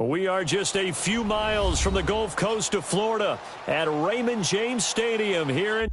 We are just a few miles from the Gulf Coast of Florida at Raymond James Stadium here in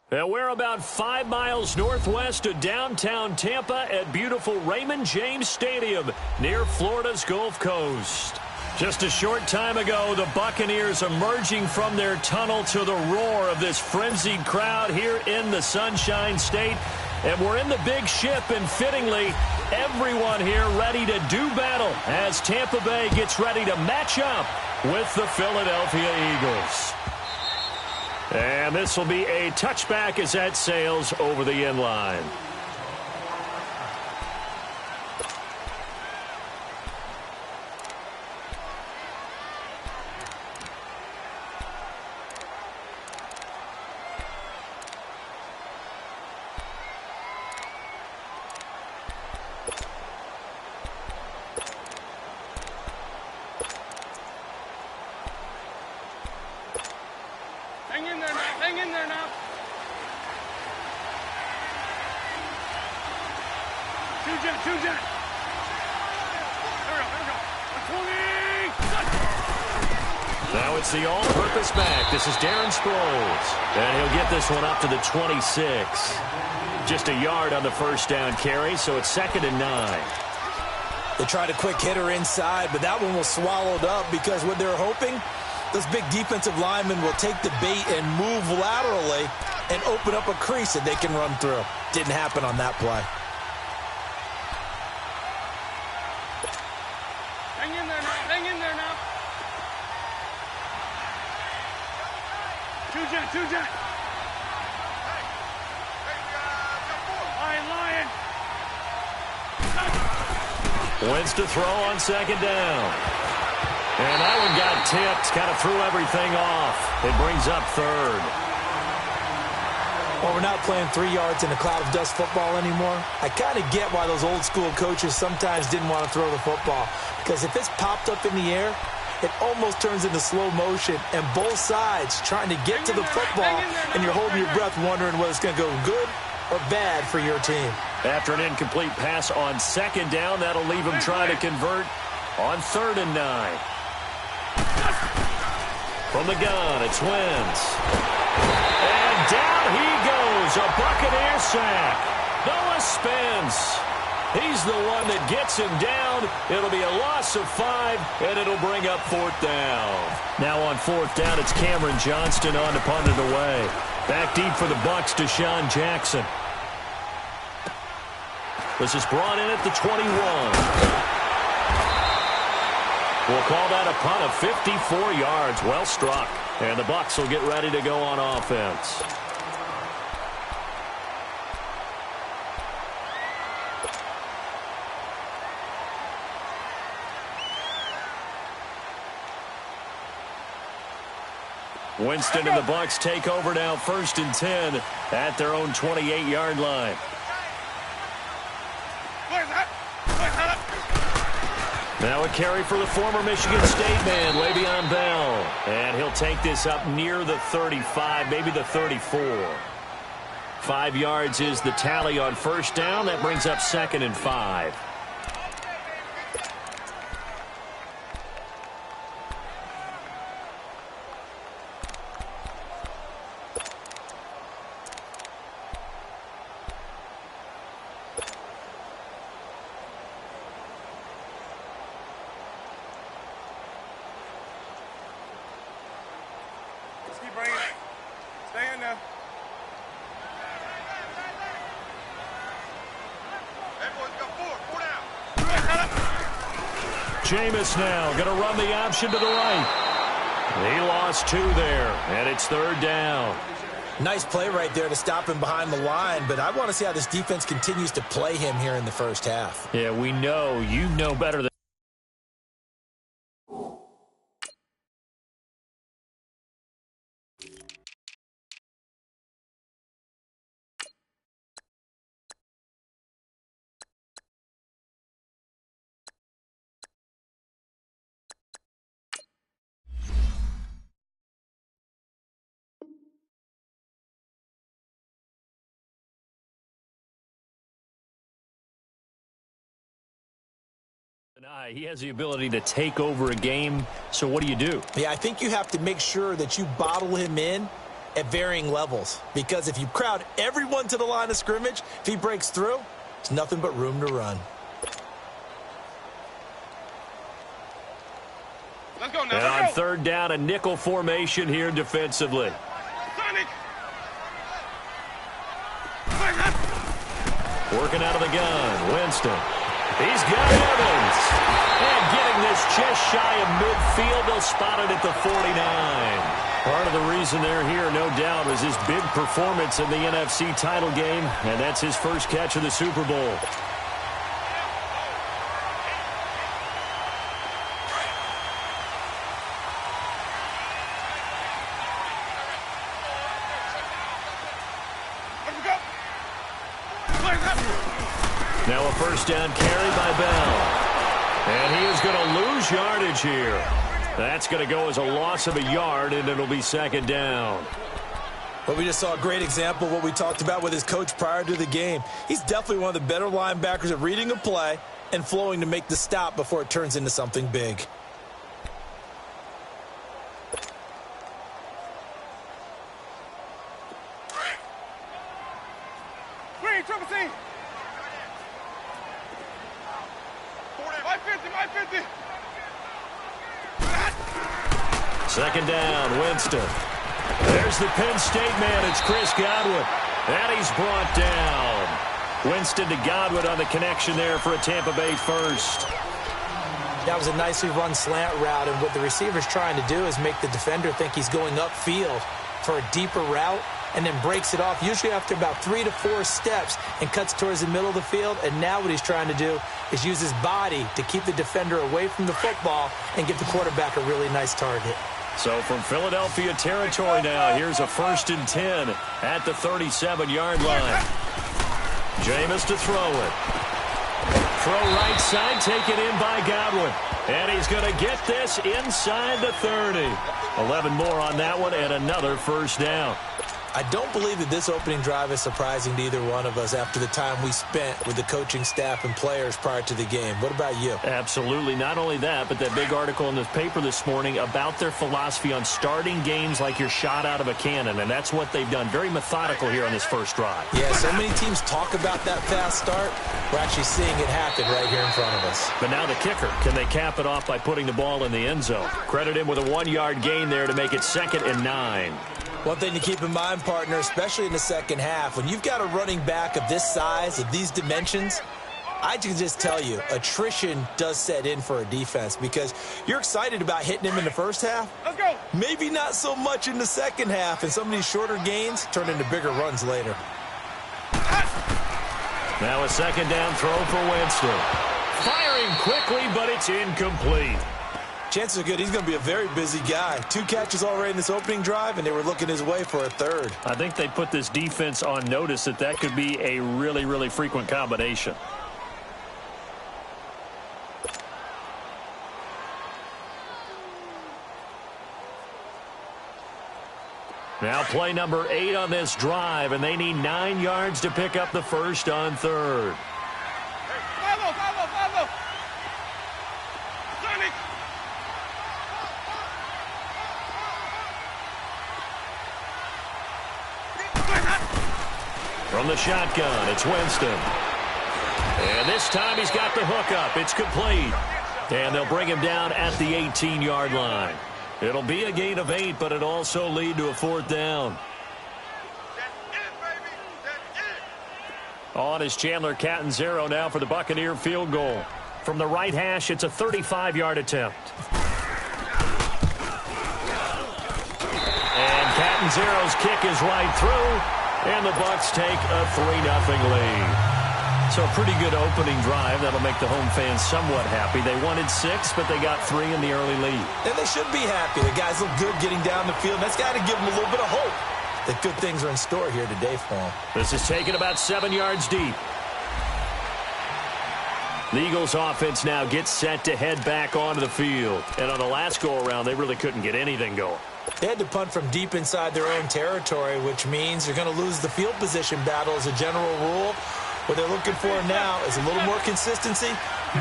And we're about 5 miles northwest of downtown Tampa at beautiful Raymond James Stadium near Florida's Gulf Coast. Just a short time ago, the Buccaneers emerging from their tunnel to the roar of this frenzied crowd here in the Sunshine State. And we're in the big ship, and fittingly, everyone here ready to do battle as Tampa Bay gets ready to match up with the Philadelphia Eagles. And this will be a touchback as that sails over the end line. Hang in there now. Two jet. There we go. 20. Now it's the all-purpose back. This is Darren Sproles. And he'll get this one up to the 26. Just a yard on the first down carry, so it's 2nd and 9. They tried a quick hitter inside, but that one was swallowed up because what they're hoping, those big defensive linemen will take the bait and move laterally and open up a crease that they can run through. Didn't happen on that play. Hang in there now. Two jet. Lion. Wins to throw on 2nd down. And that one got tipped, kind of threw everything off. It brings up 3rd. Well, we're not playing 3 yards in a cloud of dust football anymore. I kind of get why those old school coaches sometimes didn't want to throw the football. Because if it's popped up in the air, it almost turns into slow motion. And both sides trying to get to the football, and you're holding your breath wondering whether it's going to go good or bad for your team. After an incomplete pass on 2nd down, that'll leave him trying to convert on 3rd and 9. From the gun, it's Wentz. And down he goes, a Buccaneer sack. Noah Spence. He's the one that gets him down. It'll be a loss of 5, and it'll bring up 4th down. Now on 4th down, it's Cameron Johnston on to punt it away. Back deep for the Bucs, Deshaun Jackson. This is brought in at the 21. We'll call that a punt of 54 yards. Well struck. And the Bucs will get ready to go on offense. Winston and the Bucs take over now 1st and 10 at their own 28-yard line. Now a carry for the former Michigan State man, Le'Veon Bell. And he'll take this up near the 35, maybe the 34. 5 yards is the tally on 1st down. That brings up 2nd and 5. Jameis now going to run the option to the right. He lost 2 there, and it's 3rd down. Nice play right there to stop him behind the line, but I want to see how this defense continues to play him here in the first half. Yeah, we know. You know better than he has the ability to take over a game, so what do you do? Yeah, I think you have to make sure that you bottle him in at varying levels. Because if you crowd everyone to the line of scrimmage, if he breaks through, there's nothing but room to run. Let's go now. And on third down, a nickel formation here defensively. Sonic. Working out of the gun, Winston. He's got Evans. And getting this just shy of midfield, they'll spot it at the 49. Part of the reason they're here, no doubt, was his big performance in the NFC title game, and that's his first catch of the Super Bowl. Now a first down carry by Bell. And he is going to lose yardage here. That's going to go as a loss of a yard, and it'll be second down. Well, we just saw a great example of what we talked about with his coach prior to the game. He's definitely one of the better linebackers at reading a play and flowing to make the stop before it turns into something big. Green, triple C. 550. Second down, Winston. There's the Penn State man. It's Chris Godwin. And he's brought down. Winston to Godwin on the connection there for a Tampa Bay first. That was a nicely run slant route, and what the receiver's trying to do is make the defender think he's going upfield for a deeper route, and then breaks it off, usually after about 3 to 4 steps, and cuts towards the middle of the field. And now what he's trying to do is use his body to keep the defender away from the football and give the quarterback a really nice target. So from Philadelphia territory now, here's a 1st and 10 at the 37-yard line. Jameis to throw it. Throw right side, taken in by Godwin. And he's going to get this inside the 30. 11 more on that one, and another first down. I don't believe that this opening drive is surprising to either one of us after the time we spent with the coaching staff and players prior to the game. What about you? Absolutely. Not only that, but that big article in the paper this morning about their philosophy on starting games like you're shot out of a cannon, and that's what they've done. Very methodical here on this first drive. Yeah, so many teams talk about that fast start. We're actually seeing it happen right here in front of us. But now the kicker. Can they cap it off by putting the ball in the end zone? Credit him with a 1-yard gain there to make it 2nd and 9. One thing to keep in mind, partner, especially in the second half, when you've got a running back of this size, of these dimensions, I can just tell you, attrition does set in for a defense because you're excited about hitting him in the first half. Let's go. Maybe not so much in the second half, and some of these shorter gains turn into bigger runs later. Now a second down throw for Winston. Firing quickly, but it's incomplete. Chances are good he's going to be a very busy guy. 2 catches already in this opening drive, and they were looking his way for a 3rd. I think they put this defense on notice that could be a really, really frequent combination. Now play number 8 on this drive, and they need 9 yards to pick up the first on 3rd. Follow. Sonic. From the shotgun, it's Winston. And this time he's got the hook up. It's complete. And they'll bring him down at the 18-yard line. It'll be a gain of 8, but it'll also lead to a 4th down. On is Chandler Catanzaro now for the Buccaneer field goal. From the right hash, it's a 35-yard attempt. And Catanzaro's kick is right through. And the Bucs take a 3-0 lead. So a pretty good opening drive. That'll make the home fans somewhat happy. They wanted 6, but they got 3 in the early lead. And they should be happy. The guys look good getting down the field. That's got to give them a little bit of hope that good things are in store here today for them. This is taken about 7 yards deep. The Eagles offense now gets set to head back onto the field. And on the last go-around, they really couldn't get anything going. They had to punt from deep inside their own territory, which means they're going to lose the field position battle as a general rule. What they're looking for now is a little more consistency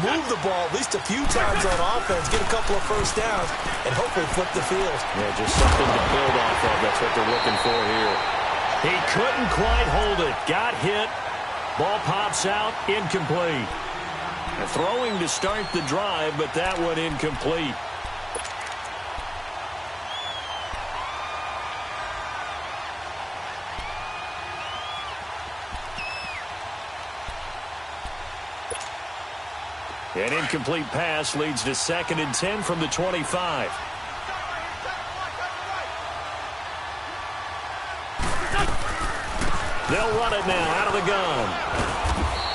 move the ball at least a few times on offense, get a couple of first downs, and hopefully flip the field. Yeah, just something to build off of. That's what they're looking for here. He couldn't quite hold it. Got hit. Ball pops out. Incomplete. And throwing to start the drive, but that one incomplete. An incomplete pass leads to 2nd and 10 from the 25. They'll run it now out of the gun.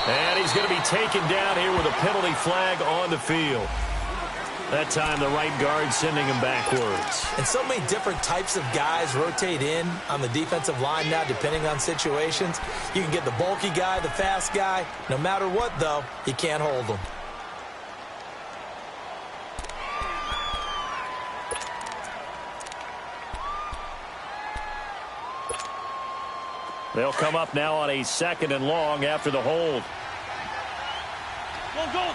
And he's going to be taken down here with a penalty flag on the field. That time the right guard sending him backwards. And so many different types of guys rotate in on the defensive line now depending on situations. You can get the bulky guy, the fast guy. No matter what, though, you can't hold them. They'll come up now on a 2nd and long after the hold. Go.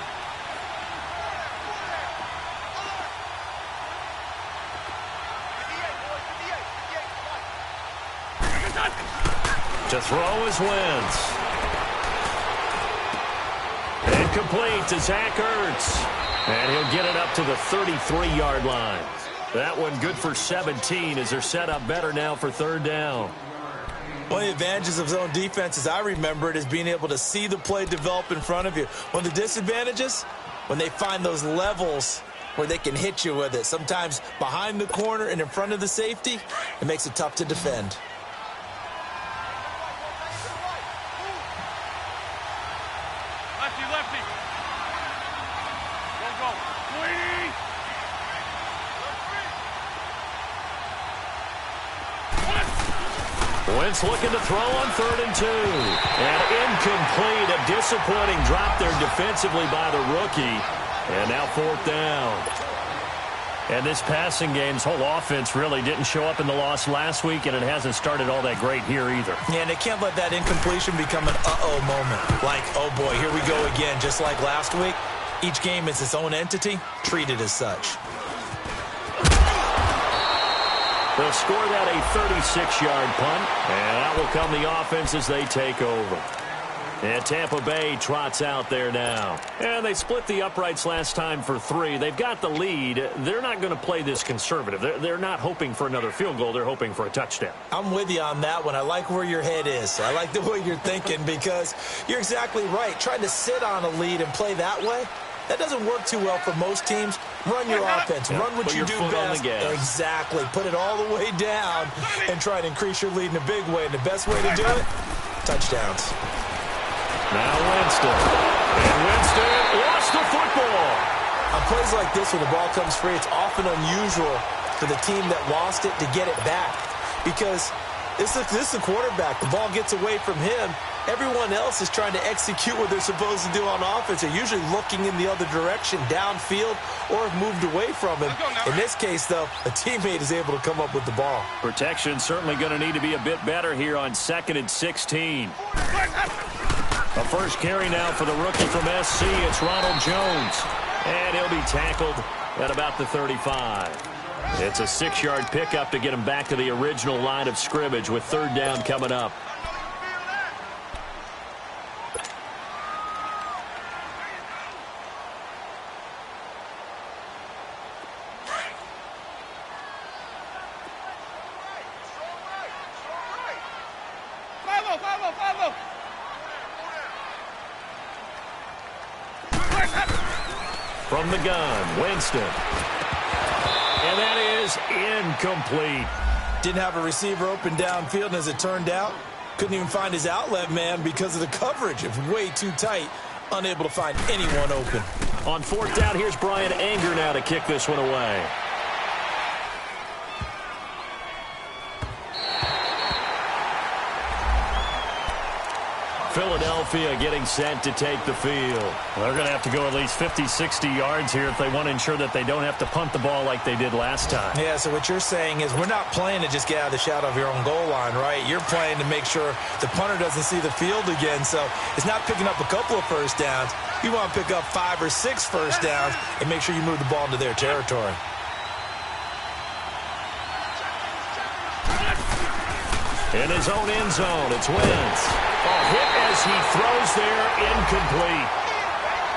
To throw is Wentz. Incomplete to Zach Ertz. And he'll get it up to the 33-yard line. That one good for 17 as they're set up better now for 3rd down. One of the advantages of zone defense, as I remember it, is being able to see the play develop in front of you. One of the disadvantages, when they find those levels where they can hit you with it. Sometimes behind the corner and in front of the safety, it makes it tough to defend. Lefty. Go. Sweetie. Wentz looking to throw on 3rd and 2. And incomplete. A disappointing drop there defensively by the rookie. And now 4th down. And this passing game's whole offense really didn't show up in the loss last week, and it hasn't started all that great here either. Yeah, and they can't let that incompletion become an uh-oh moment. Like, oh boy, here we go again, just like last week. Each game is its own entity, treated as such. They'll score that a 36-yard punt, and out will come the offense as they take over. And Tampa Bay trots out there now. And they split the uprights last time for 3. They've got the lead. They're not going to play this conservative. They're not hoping for another field goal. They're hoping for a touchdown. I'm with you on that one. I like where your head is. I like the way you're thinking because you're exactly right. Trying to sit on a lead and play that way, that doesn't work too well for most teams. Run your offense. Yeah, run what you do best. Exactly. Put it all the way down and try to increase your lead in a big way. And the best way to do it, touchdowns. Now Winston. And Winston lost the football. On plays like this where the ball comes free, it's often unusual for the team that lost it to get it back. Because this is the quarterback. The ball gets away from him. Everyone else is trying to execute what they're supposed to do on offense. They're usually looking in the other direction, downfield, or have moved away from him. In this case, though, a teammate is able to come up with the ball. Protection certainly going to need to be a bit better here on 2nd and 16. A first carry now for the rookie from SC. It's Ronald Jones. And he'll be tackled at about the 35. It's a 6-yard pickup to get him back to the original line of scrimmage with 3rd down coming up. Follow. From the gun, Winston. And that is incomplete. Didn't have a receiver open downfield, and as it turned out, couldn't even find his outlet man because of the coverage. It was way too tight, unable to find anyone open. On 4th down, here's Brian Anger now to kick this one away. Philadelphia getting set to take the field. They're going to have to go at least 50, 60 yards here if they want to ensure that they don't have to punt the ball like they did last time. Yeah, so what you're saying is we're not playing to just get out of the shadow of your own goal line, right? You're playing to make sure the punter doesn't see the field again. So it's not picking up a couple of first downs. You want to pick up 5 or 6 first downs and make sure you move the ball into their territory. In his own end zone, it's Wentz. A hit as he throws there, incomplete.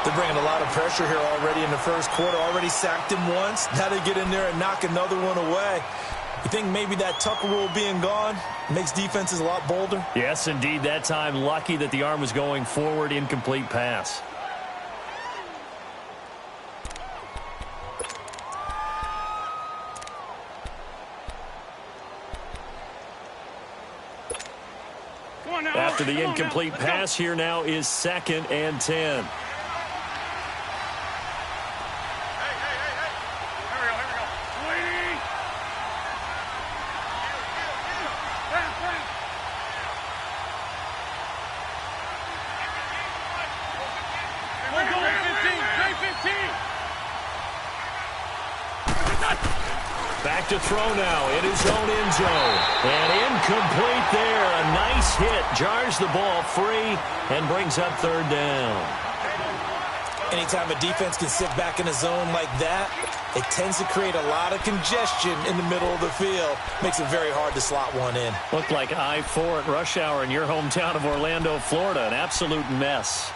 They're bringing a lot of pressure here already in the first quarter. Already sacked him once. Now they get in there and knock another one away. You think maybe that Tucker rule being gone makes defenses a lot bolder? Yes, indeed. That time, lucky that the arm was going forward, incomplete pass. After the incomplete pass, here now is 2nd and 10. Back to throw now in his own end zone. And incomplete there. A nice hit. Jars the ball free and brings up 3rd down. Anytime a defense can sit back in a zone like that, it tends to create a lot of congestion in the middle of the field. Makes it very hard to slot one in. Looked like I-4 at rush hour in your hometown of Orlando, Florida. An absolute mess.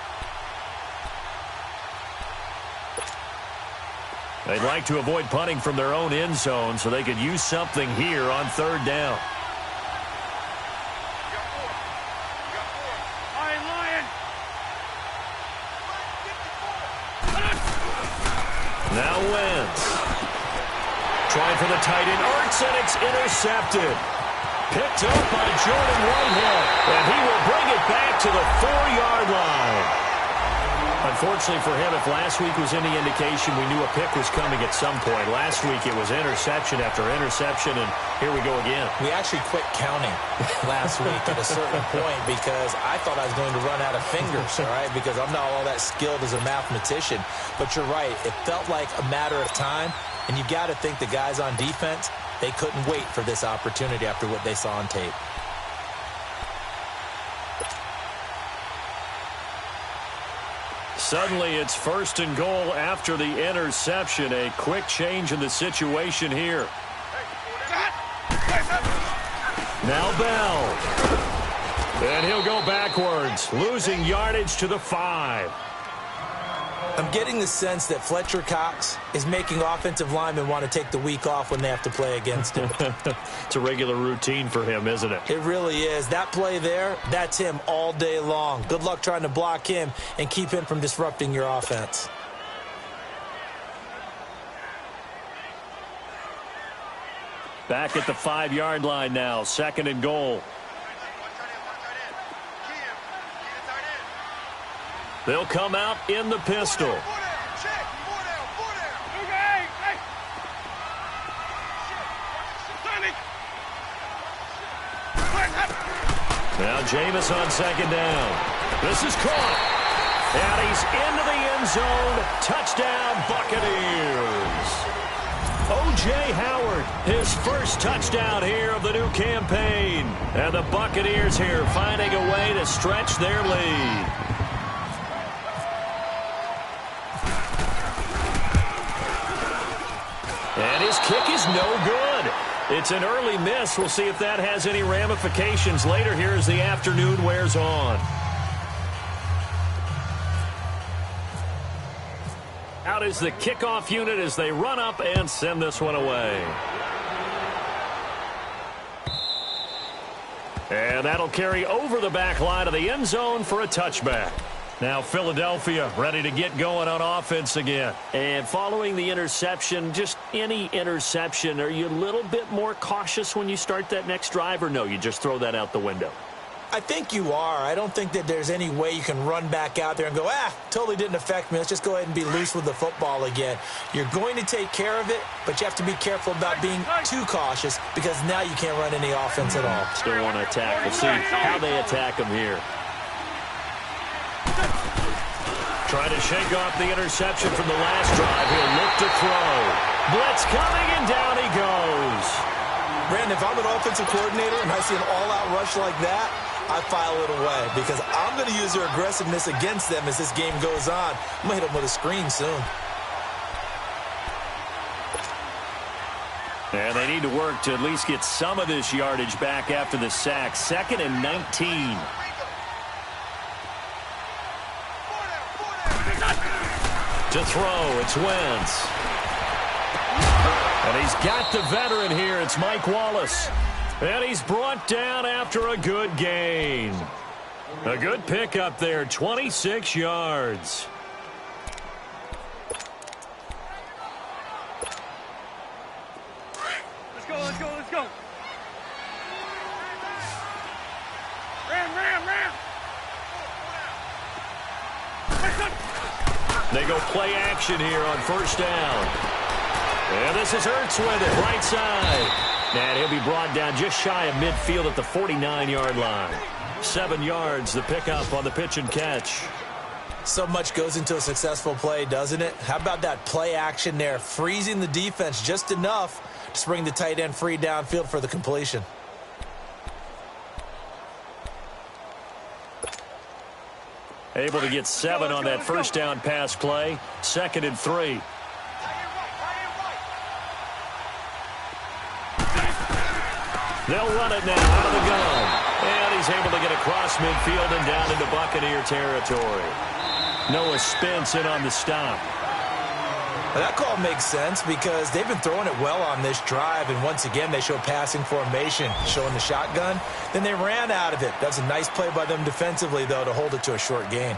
They'd like to avoid punting from their own end zone so they could use something here on 3rd down. Now Wentz. Trying for the tight end. Ertz, and it's intercepted. Picked up by Jordan Whitehead. And he will bring it back to the 4-yard line. Unfortunately for him, if last week was any indication, we knew a pick was coming at some point. Last week it was interception after interception, and here we go again. We actually quit counting last week at a certain point because I thought I was going to run out of fingers, all right, because I'm not all that skilled as a mathematician. But you're right. It felt like a matter of time, and you got to think the guys on defense, they couldn't wait for this opportunity after what they saw on tape. Suddenly, it's 1st and goal after the interception. A quick change in the situation here. Now Bell. And he'll go backwards, losing yardage to the 5. I'm getting the sense that Fletcher Cox is making offensive linemen want to take the week off when they have to play against him. It's a regular routine for him, isn't it? It really is. That play there, that's him all day long. Good luck trying to block him and keep him from disrupting your offense. Back at the 5-yard line now, 2nd and goal. They'll come out in the pistol. Now Jameis on 2nd down. This is caught. And he's into the end zone. Touchdown, Buccaneers. O.J. Howard, his first touchdown here of the new campaign. And the Buccaneers here finding a way to stretch their lead. And his kick is no good. It's an early miss. We'll see if that has any ramifications later here as the afternoon wears on. Out is the kickoff unit as they run up and send this one away. And that'll carry over the back line of the end zone for a touchback. Now Philadelphia ready to get going on offense again. And following the interception, just any interception, are you a little bit more cautious when you start that next drive, or no, you just throw that out the window? I think you are. I don't think that there's any way you can run back out there and go, totally didn't affect me. Let's just go ahead and be loose with the football again. You're going to take care of it, but you have to be careful about being too cautious because now you can't run any offense at all. Still want to attack. We'll see how they attack them here. Trying to shake off the interception from the last drive. He'll look to throw. Blitz coming, and down he goes. Brandon, if I'm an offensive coordinator and I see an all-out rush like that, I file it away because I'm going to use their aggressiveness against them as this game goes on. I'm going to hit them with a screen soon. And they need to work to at least get some of this yardage back after the sack. 2nd and 19. To throw, it's Wentz. And he's got the veteran here. It's Mike Wallace. And he's brought down after a good gain. A good pickup there, 26 yards. Let's go, let's go, let's go. Ram. They go play action here on first down. And this is Ertz with it, right side. And he'll be brought down just shy of midfield at the 49-yard line. 7 yards, the pickup on the pitch and catch. So much goes into a successful play, doesn't it? How about that play action there, freezing the defense just enough to bring the tight end free downfield for the completion. Able to get 7 on that first down pass play. 2nd and 3. They'll run it now out of the gun. And he's able to get across midfield and down into Buccaneer territory. Noah Spence in on the stop. Now that call makes sense because they've been throwing it well on this drive, and once again they show passing formation, showing the shotgun. Then they ran out of it. That's a nice play by them defensively, though, to hold it to a short gain.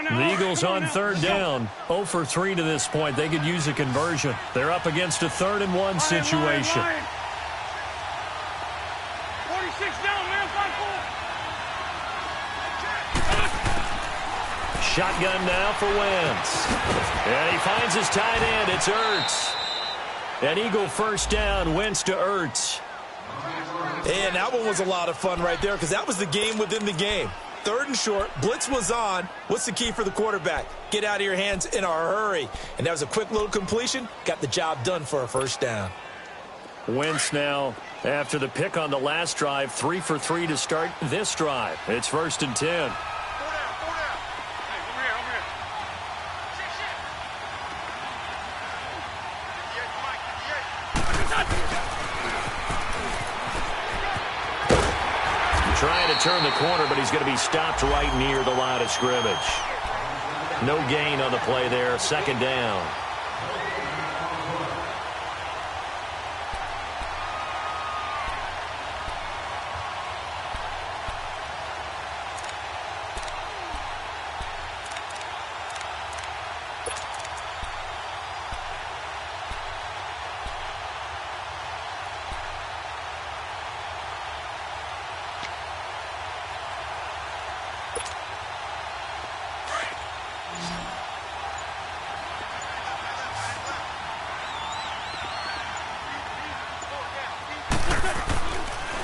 The Eagles on 3rd down. 0 for 3 to this point. They could use a conversion. They're up against a 3rd and 1 situation. 46 down, man. 5-4. Shotgun now for Wentz. And he finds his tight end. It's Ertz. An Eagle first down. Wentz to Ertz. And that one was a lot of fun right there because that was the game within the game. 3rd and short, blitz was on. What's the key for the quarterback? Get out of your hands in a hurry. And that was a quick little completion. Got the job done for a first down. Wentz now, after the pick on the last drive, 3 for 3 to start this drive. It's 1st and 10. Trying to turn the corner, but he's going to be stopped right near the line of scrimmage. No gain on the play there. 2nd down.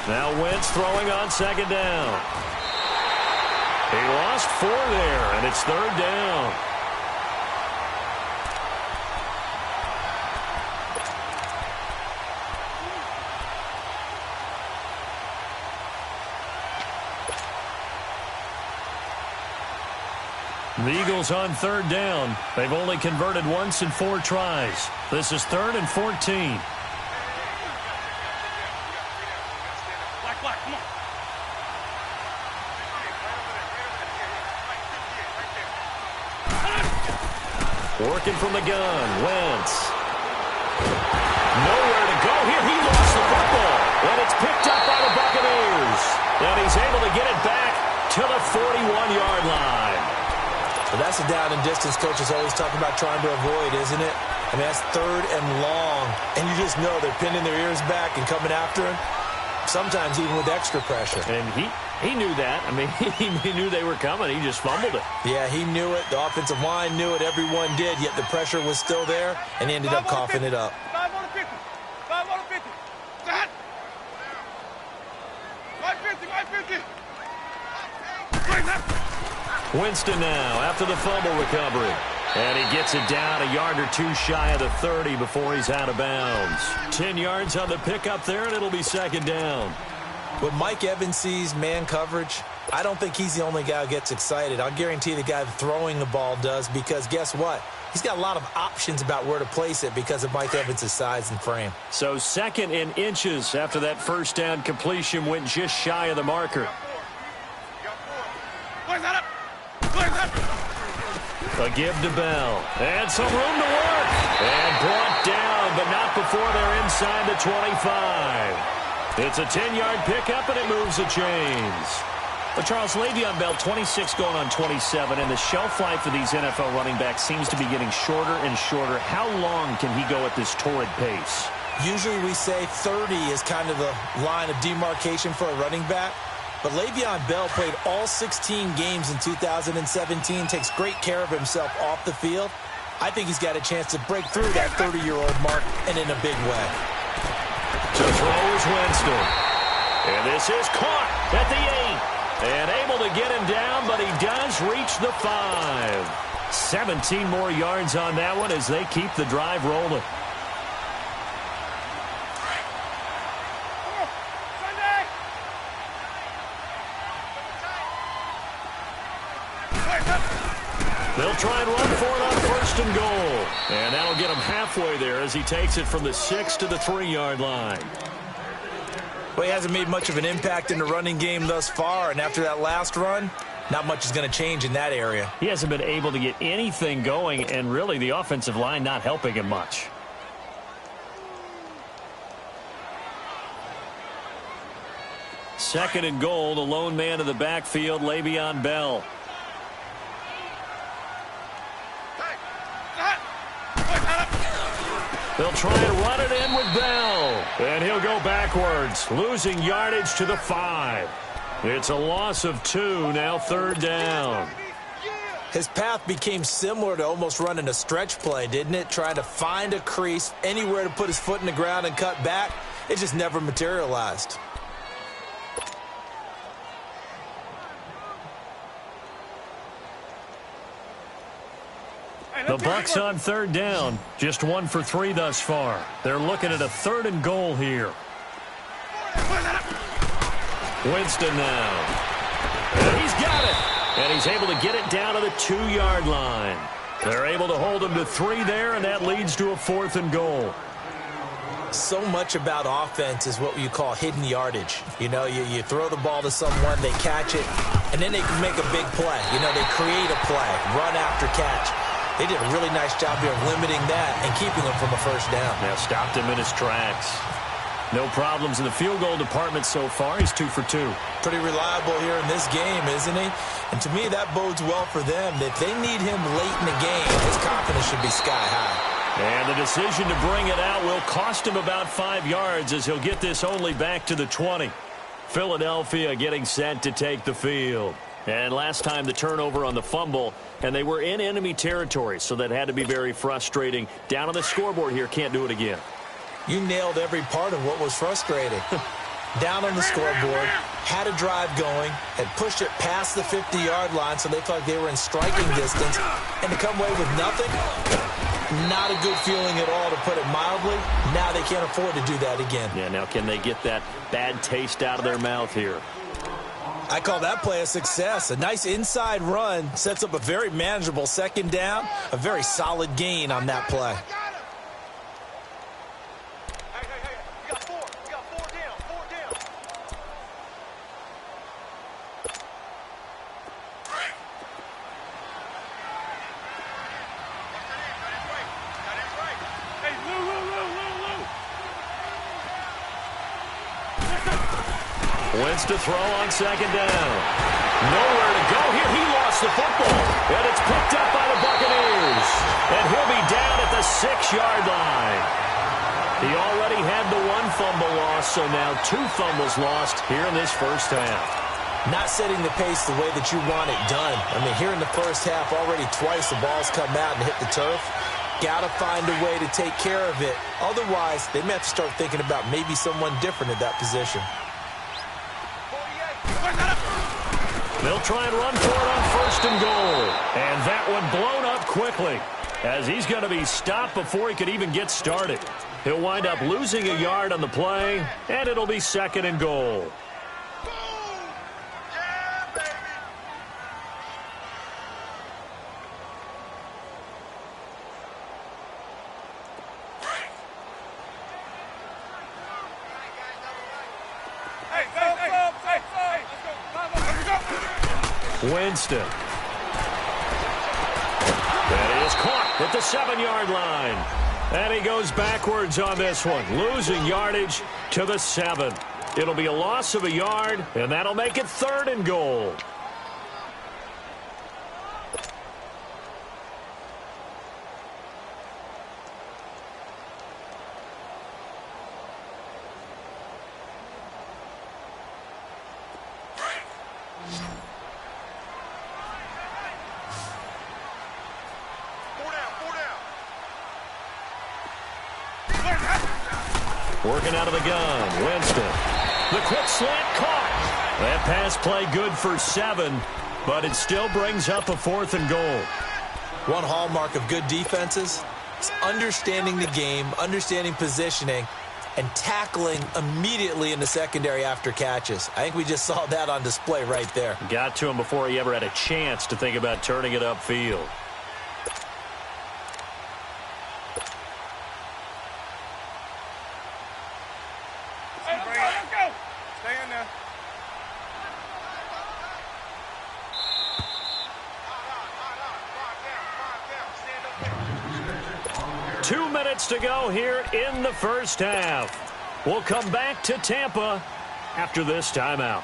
Now Wentz throwing on 2nd down. He lost 4 there, and it's 3rd down. The Eagles on 3rd down. They've only converted once in 4 tries. This is 3rd and 14. Come on. Working from the gun, Wentz. Nowhere to go here. He lost the football. And it's picked up by the Buccaneers. And he's able to get it back to the 41-yard line. Well, that's a down and distance coach is always talking about trying to avoid, isn't it? I mean, that's 3rd and long. And you just know they're pinning their ears back and coming after him. sometimes even with extra pressure. And he knew that. I mean, he knew they were coming. He just fumbled it. Yeah, he knew it. The offensive line knew it. Everyone did, yet the pressure was still there, and he ended up coughing it up. 5 on the 50. 5 on the 50. That. 550. 550. Winston now after the fumble recovery. And he gets it down a yard or two shy of the 30 before he's out of bounds. 10 yards on the pickup there, and it'll be second down. When Mike Evans sees man coverage, I don't think he's the only guy who gets excited. I'll guarantee the guy throwing the ball does, because guess what? He's got a lot of options about where to place it because of Mike Evans' size and frame. So second in inches after that first down completion went just shy of the marker. A give to Bell. And some room to work. And brought down, but not before they're inside the 25. It's a 10-yard pickup, and it moves the chains. But Charles, Le'Veon Bell, 26 going on 27, and the shelf life of these NFL running backs seems to be getting shorter and shorter. How long can he go at this torrid pace? Usually we say 30 is kind of the line of demarcation for a running back. But Le'Veon Bell played all 16 games in 2017, takes great care of himself off the field. I think he's got a chance to break through that 30-year-old mark, and in a big way. To throw is Winston. And this is caught at the 8. And able to get him down, but he does reach the 5. 17 more yards on that one as they keep the drive rolling. They'll try and run for it on first and goal. And that'll get him halfway there as he takes it from the 6 to the 3-yard line. Well, he hasn't made much of an impact in the running game thus far, and after that last run, not much is going to change in that area. He hasn't been able to get anything going, and really the offensive line not helping him much. Second and goal, the lone man in the backfield, Le'Veon Bell. They'll try and run it in with Bell. And he'll go backwards, losing yardage to the 5. It's a loss of 2, now third down. His path became similar to almost running a stretch play, didn't it? Trying to find a crease, anywhere to put his foot in the ground and cut back. It just never materialized. The Bucs on third down. Just 1 for 3 thus far. They're looking at a third and goal here. Winston now. And he's got it. And he's able to get it down to the 2-yard line. They're able to hold him to 3 there, and that leads to a 4th and goal. So much about offense is what you call hidden yardage. You know, you throw the ball to someone, they catch it, and then they can make a big play. You know, they create a play, run after catch. They did a really nice job here of limiting that and keeping him from a first down. Now stopped him in his tracks. No problems in the field goal department so far. He's 2 for 2. Pretty reliable here in this game, isn't he? And to me, that bodes well for them. If they need him late in the game, his confidence should be sky high. And the decision to bring it out will cost him about 5 yards as he'll get this only back to the 20. Philadelphia getting set to take the field. And last time the turnover on the fumble, and they were in enemy territory, so that had to be very frustrating. Down on the scoreboard here, can't do it again. You nailed every part of what was frustrating. Down on the scoreboard, had a drive going, had pushed it past the 50-yard line so they felt like they were in striking distance, and to come away with nothing, not a good feeling at all, to put it mildly. Now they can't afford to do that again. Yeah, now can they get that bad taste out of their mouth here? I call that play a success. A nice inside run sets up a very manageable second down, a very solid gain on that play. Wentz to throw on second down. Nowhere to go here. He lost the football. And it's picked up by the Buccaneers. And he'll be down at the 6-yard line. He already had the 1 fumble loss, so now 2 fumbles lost here in this first half. Not setting the pace the way that you want it done. I mean, here in the first half, already twice the ball's come out and hit the turf. Got to find a way to take care of it. Otherwise, they may have to start thinking about maybe someone different at that position. They'll try and run for it on 1st and goal. And that one blown up quickly, as he's going to be stopped before he could even get started. He'll wind up losing a yard on the play, and it'll be 2nd and goal. Winston. That is caught at the 7-yard line. And he goes backwards on this one, losing yardage to the 7. It'll be a loss of a yard, and that'll make it 3rd and goal. Working out of the gun, Winston. The quick slant caught. That pass play good for 7, but it still brings up a 4th and goal. One hallmark of good defenses is understanding the game, understanding positioning, and tackling immediately in the secondary after catches. I think we just saw that on display right there. Got to him before he ever had a chance to think about turning it upfield. Stay in there. 2 minutes to go here in the first half. We'll come back to Tampa after this timeout.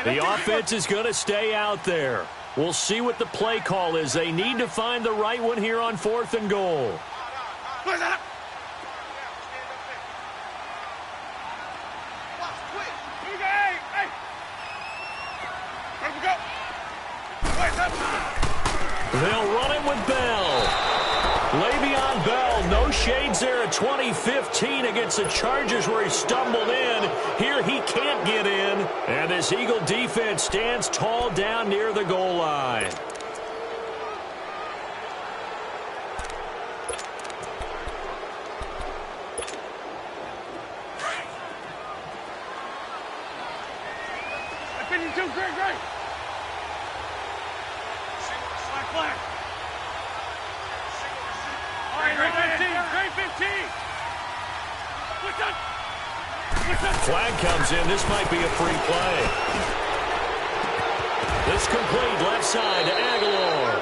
The offense is going to stay out there. We'll see what the play call is. They need to find the right one here on 4th and goal. What's that? They'll run it with Bell. Le'Veon Bell, no shades there at 2015 against the Chargers where he stumbled in. Here he can't get in. And this Eagle defense stands tall down near the goal line. Great. Flag. All right, great 15. Flag comes in. This might be a free play. This complete left side to Aguilar.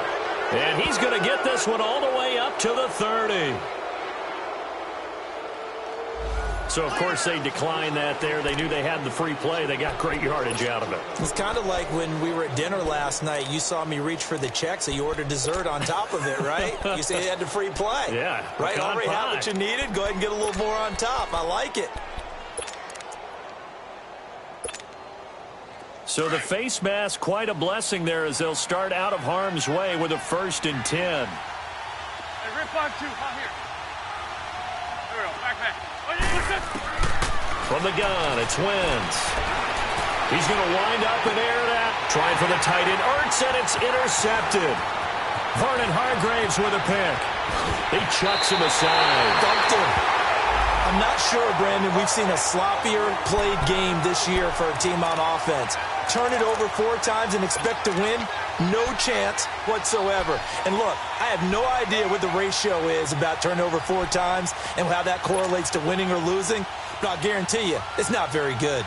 And he's going to get this one all the way up to the 30. So, of course, they declined that there. They knew they had the free play. They got great yardage out of it. It's kind of like when we were at dinner last night. You saw me reach for the check, so you ordered dessert on top of it, right? You said you had the free play. Yeah. Right? Already have what you needed. Go ahead and get a little more on top. I like it. So the face mask, quite a blessing there as they'll start out of harm's way with a 1st and 10. Hey, rip 5-2, out here. There we go, back. From the gun, it's Wentz. He's going to wind up and air it out. Trying for the tight end, Ertz, and it's intercepted. Vernon Hargraves with a pick. He chucks him aside. Dumped him. I'm not sure, Brandon, we've seen a sloppier played game this year for a team on offense. Turn it over 4 times and expect to win? No chance whatsoever. And look, I have no idea what the ratio is about turnover 4 times and how that correlates to winning or losing, but I'll guarantee you, it's not very good.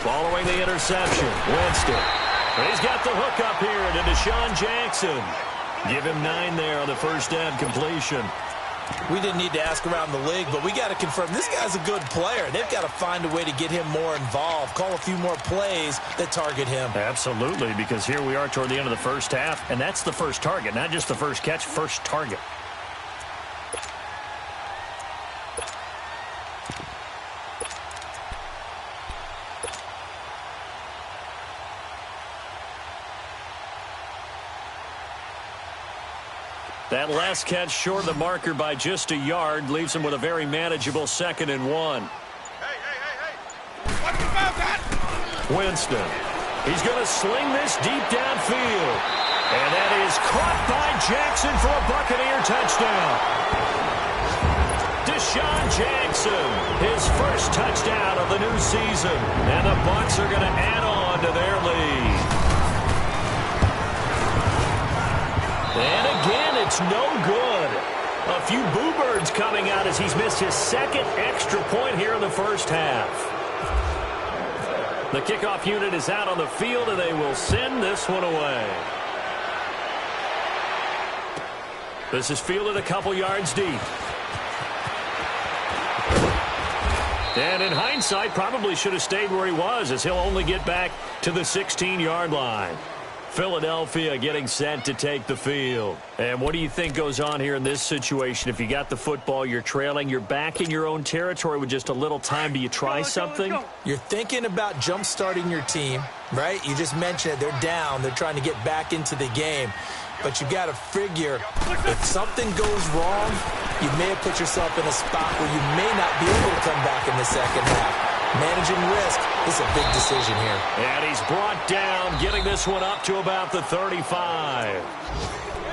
Following the interception, Winston. He's got the hook up here to Deshaun Jackson. Give him 9 there on the first down completion. We didn't need to ask around the league, but we got to confirm this guy's a good player. They've got to find a way to get him more involved, call a few more plays that target him. Absolutely, because here we are toward the end of the first half, and that's the first target, not just the first catch, first target. That last catch short of the marker by just a yard leaves him with a very manageable 2nd and 1. Hey. What about that? Winston. He's going to sling this deep downfield. And that is caught by Jackson for a Buccaneer touchdown. Deshaun Jackson, his first touchdown of the new season. And the Bucs are going to add on to their lead. And again, it's no good. A few boo birds coming out as he's missed his 2nd extra point here in the first half. The kickoff unit is out on the field, and they will send this one away. This is fielded a couple yards deep. And in hindsight, probably should have stayed where he was, as he'll only get back to the 16-yard line. Philadelphia getting set to take the field. And what do you think goes on here in this situation? If you got the football, you're trailing, you're back in your own territory with just a little time. Do you try something? You're thinking about jump-starting your team, right? You just mentioned it. They're down. They're trying to get back into the game. But you got to figure, if something goes wrong, you may have put yourself in a spot where you may not be able to come back in the second half. Managing risk is a big decision here. And he's brought down, getting this one up to about the 35.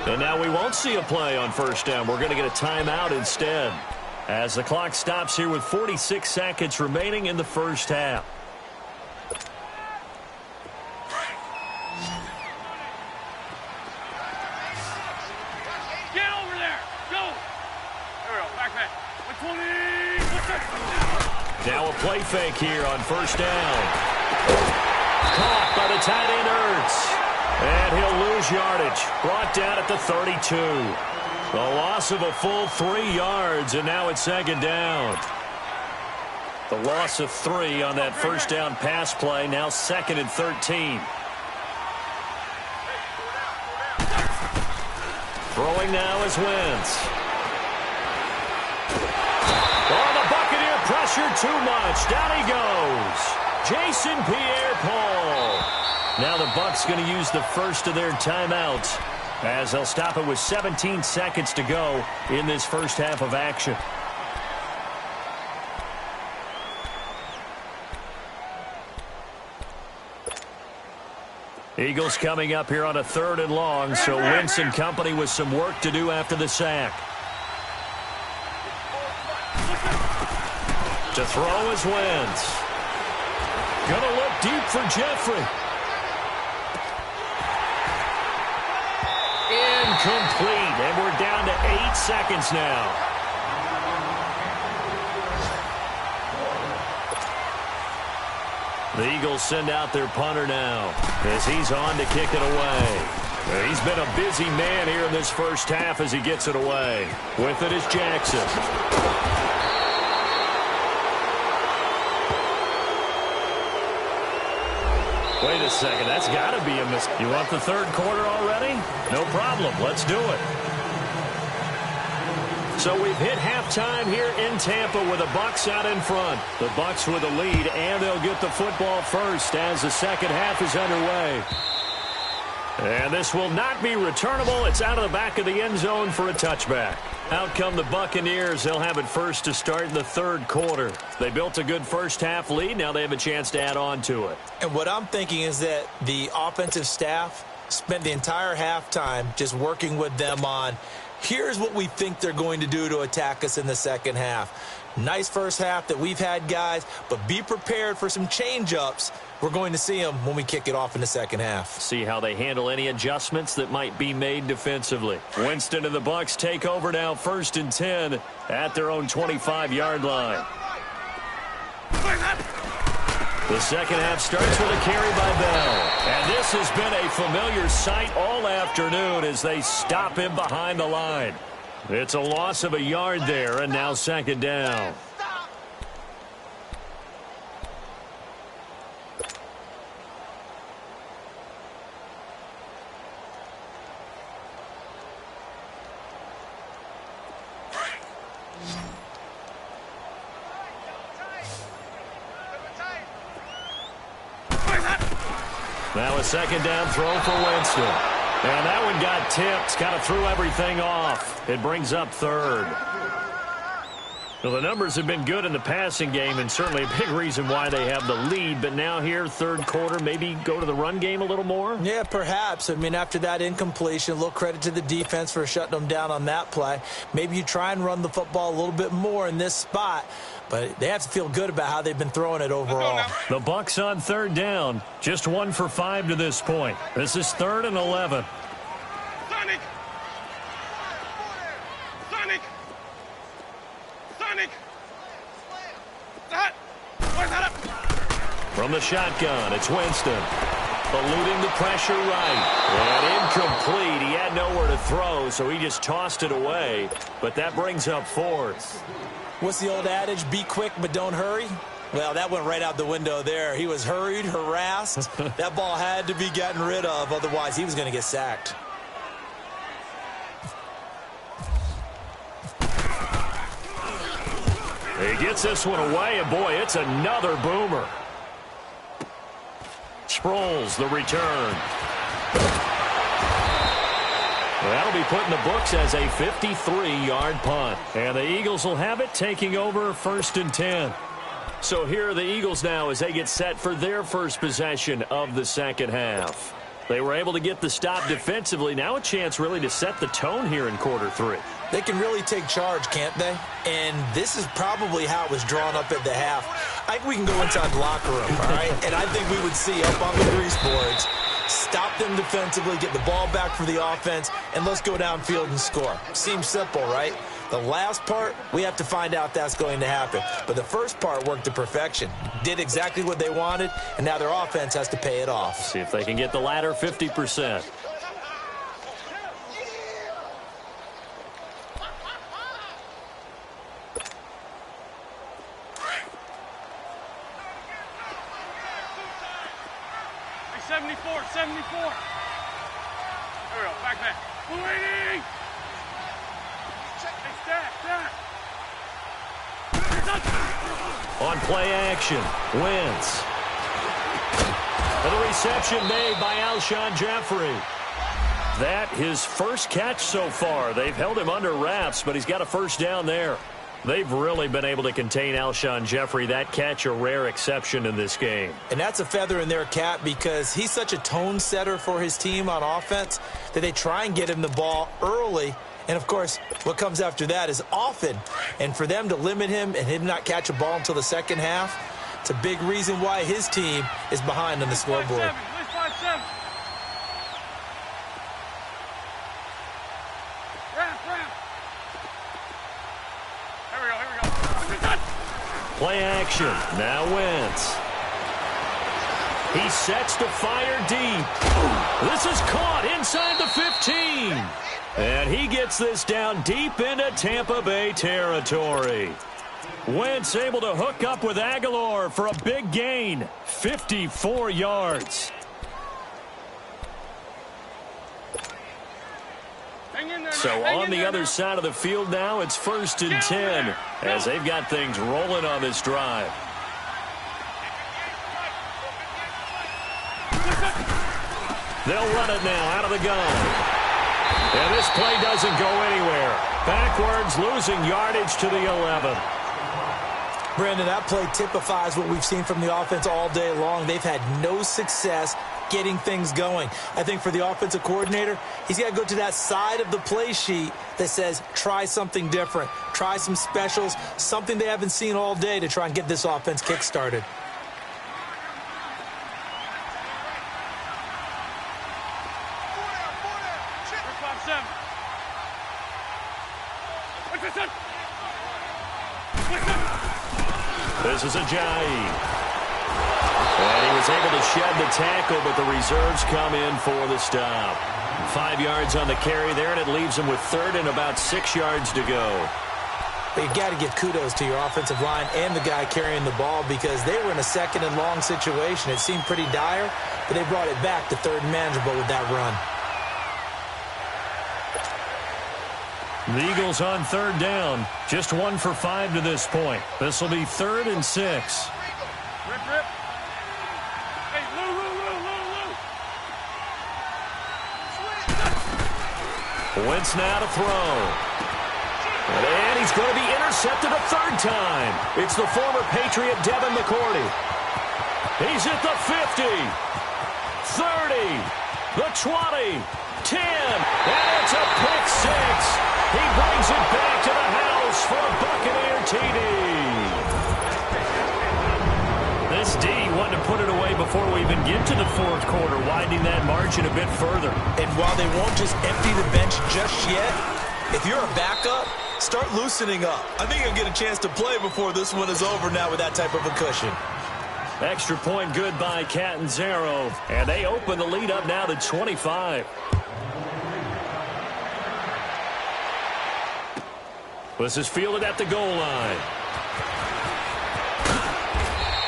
And now we won't see a play on first down. We're going to get a timeout instead, as the clock stops here with 46 seconds remaining in the first half. Get over there. Go. There we go. Back. 120. Now a play fake here on first down. Caught by the tight end Ertz. And he'll lose yardage. Brought down at the 32. The loss of a full 3 yards, and now it's 2nd down. The loss of 3 on that first down pass play, now 2nd and 13. Throwing now is Wentz. Oh, the Buccaneer pressure too much. Down he goes. Jason Pierre-Paul. Now the Bucs going to use the first of their timeouts, as they'll stop it with 17 seconds to go in this first half of action. Eagles coming up here on a 3rd and long, so Wentz and company with some work to do after the sack. To throw is Wentz. Gonna look deep for Jeffrey. Incomplete, and we're down to 8 seconds now. The Eagles send out their punter now, as he's on to kick it away. He's been a busy man here in this first half as he gets it away. With it is Jackson. Wait a second, that's got to be a mistake. You want the 3rd quarter already? No problem, let's do it. So we've hit halftime here in Tampa with the Bucs out in front. The Bucs with the lead, and they'll get the football first as the second half is underway. And this will not be returnable. It's out of the back of the end zone for a touchback. Out come the Buccaneers. They'll have it first to start in the 3rd quarter. They built a good first half lead. Now they have a chance to add on to it. And what I'm thinking is that the offensive staff spent the entire halftime just working with them on, here's what we think they're going to do to attack us in the second half. Nice first half that we've had, guys, but be prepared for some change-ups. We're going to see them when we kick it off in the second half. See how they handle any adjustments that might be made defensively. Winston and the Bucs take over now, 1st and 10 at their own 25-yard line. The second half starts with a carry by Bell. And this has been a familiar sight all afternoon as they stop him behind the line. It's a loss of a yard there, and now second down. Now a second down throw for Winston. And that one got tipped, kind of threw everything off. It brings up third. Well, the numbers have been good in the passing game, and certainly a big reason why they have the lead. But now here, third quarter, maybe go to the run game a little more? Yeah, perhaps. I mean, after that incompletion, a little credit to the defense for shutting them down on that play. Maybe you try and run the football a little bit more in this spot. But they have to feel good about how they've been throwing it overall. The Bucs on third down. Just 1 for 5 to this point. This is 3rd and 11. Sonic! Sonic! Sonic! That! Where's that up? From the shotgun, it's Winston. Eluding the pressure right. And incomplete. He had nowhere to throw, so he just tossed it away. But that brings up 4th. What's the old adage? Be quick, but don't hurry? Well, that went right out the window there. He was hurried, harassed. That ball had to be gotten rid of. Otherwise, he was going to get sacked. He gets this one away, and boy, it's another boomer. Sproles, the return. That'll be put in the books as a 53-yard punt. And the Eagles will have it, taking over 1st and 10. So here are the Eagles now as they get set for their first possession of the second half. They were able to get the stop defensively. Now a chance really to set the tone here in quarter 3. They can really take charge, can't they? And this is probably how it was drawn up at the half. I think we can go inside the locker room, all right? And I think we would see up on the grease boards, stop them defensively, get the ball back for the offense, and let's go downfield and score. Seems simple, right? The last part, we have to find out if that's going to happen. But the first part worked to perfection. Did exactly what they wanted, and now their offense has to pay it off. See if they can get the latter 50%. Hey, 74, 74. There we go, back there. 280. On play action, Wentz. And the reception made by Alshon Jeffrey. That his first catch so far. They've held him under wraps, but he's got a first down there. They've really been able to contain Alshon Jeffrey. That catch a rare exception in this game. And that's a feather in their cap because he's such a tone setter for his team on offense that they try and get him the ball early. And, of course, what comes after that is often. And for them to limit him and him not catch a ball until the second half, it's a big reason why his team is behind on the scoreboard. 5-7. Ramp. Here we go. Play action. Now Wentz. He sets to fire deep. This is caught inside the 15. And he gets this down deep into Tampa Bay territory. Wentz able to hook up with Aguilar for a big gain. 54 yards. So on the other side of the field now, it's 1st and 10 as they've got things rolling on this drive. They'll run it now out of the gun. And this play doesn't go anywhere. Backwards, losing yardage to the 11. Brandon, that play typifies what we've seen from the offense all day long. They've had no success getting things going. I think for the offensive coordinator, he's got to go to that side of the play sheet that says try something different, try some specials, something they haven't seen all day to try and get this offense kick-started. This is Ajayi. And he was able to shed the tackle, but the reserves come in for the stop. 5 yards on the carry there, and it leaves them with third and about 6 yards to go. But you got to give kudos to your offensive line and the guy carrying the ball because they were in a second and long situation. It seemed pretty dire, but they brought it back to third and manageable with that run. The Eagles on third down. Just 1 for 5 to this point. This will be 3rd and 6. Rip, rip. Hey, Lou. Wentz now to throw. And he's going to be intercepted a third time. It's the former Patriot Devin McCourty. He's at the 50, 30, the 20, 10, and it's a pick six. He brings it back to the house for a Buccaneer TD. This D wanted to put it away before we even get to the fourth quarter, widening that margin a bit further. And while they won't just empty the bench just yet, if you're a backup, start loosening up. I think you'll get a chance to play before this one is over now with that type of a cushion. Extra point good by Catanzaro, and they open the lead up now to 25. This is fielded at the goal line.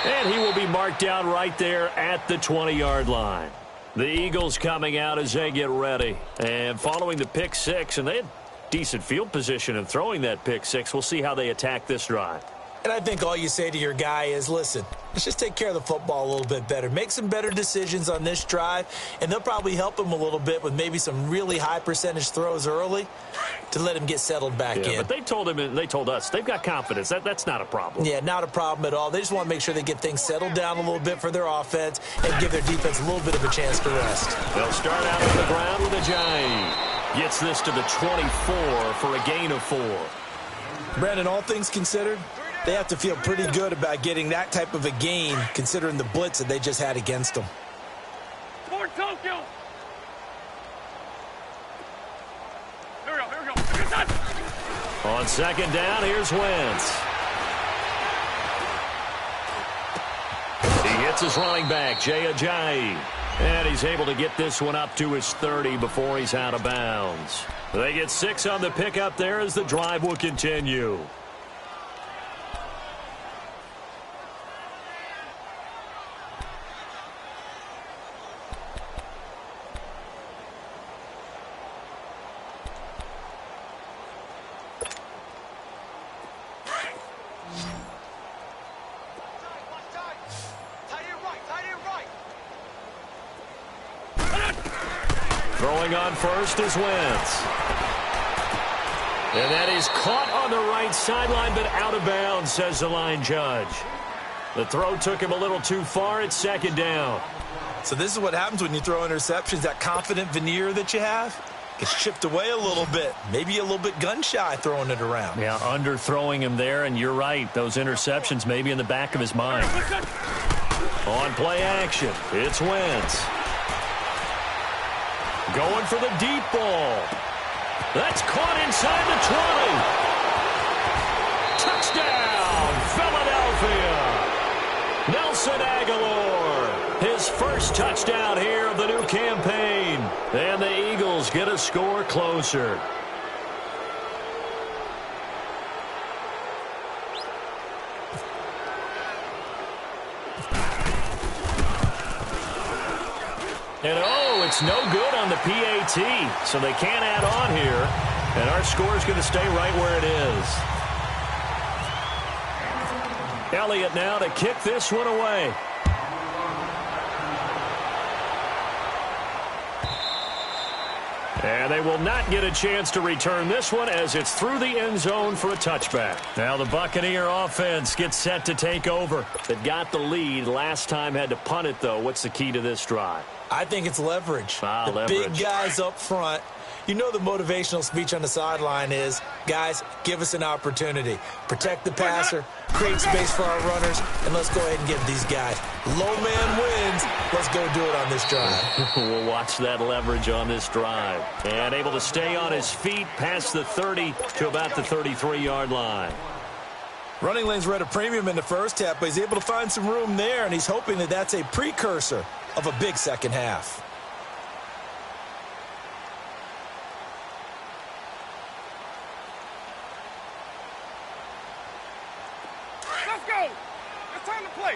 And he will be marked down right there at the 20-yard line. The Eagles coming out as they get ready. And following the pick six, and they had decent field position in throwing that pick six. We'll see how they attack this drive. And I think all you say to your guy is, listen, let's just take care of the football a little bit better. Make some better decisions on this drive, and they'll probably help him a little bit with maybe some really high percentage throws early to let him get settled back in. But they told him and they told us they've got confidence. That's not a problem. Yeah, not a problem at all. They just want to make sure they get things settled down a little bit for their offense and give their defense a little bit of a chance to rest. They'll start out on the ground with Ajayi. Gets this to the 24 for a gain of 4. Brandon, all things considered, they have to feel pretty good about getting that type of a gain considering the blitz that they just had against them. For Tokyo. Here we go. On second down, here's Wentz. He hits his running back, Jay Ajayi. And he's able to get this one up to his 30 before he's out of bounds. They get 6 on the pickup there as the drive will continue. Throwing on first is Wentz. And that is caught on the right sideline, but out of bounds, says the line judge. The throw took him a little too far. It's second down. So this is what happens when you throw interceptions. That confident veneer that you have gets chipped away a little bit. Maybe a little bit gun-shy throwing it around. Yeah, underthrowing him there, and you're right. Those interceptions may be in the back of his mind. On play action, it's Wentz. Going for the deep ball. That's caught inside the 20. Touchdown, Philadelphia. Nelson Aguilar. His first touchdown here of the new campaign. And the Eagles get a score closer. And oh, it's no good on the PAT, so they can't add on here. And our score is going to stay right where it is. Elliott now to kick this one away. And they will not get a chance to return this one as it's through the end zone for a touchback. Now the Buccaneer offense gets set to take over. They got the lead. Last time had to punt it, though. What's the key to this drive? I think it's leverage. Leverage. Big guys up front. You know the motivational speech on the sideline is, guys, give us an opportunity. Protect the passer, create space for our runners, and let's go ahead and get these guys. Low man wins. Let's go do it on this drive. We'll watch that leverage on this drive. And able to stay on his feet past the 30 to about the 33-yard line. Running lanes were at a premium in the first half, but he's able to find some room there, and he's hoping that that's a precursor of a big second half. let's go. It's time to play.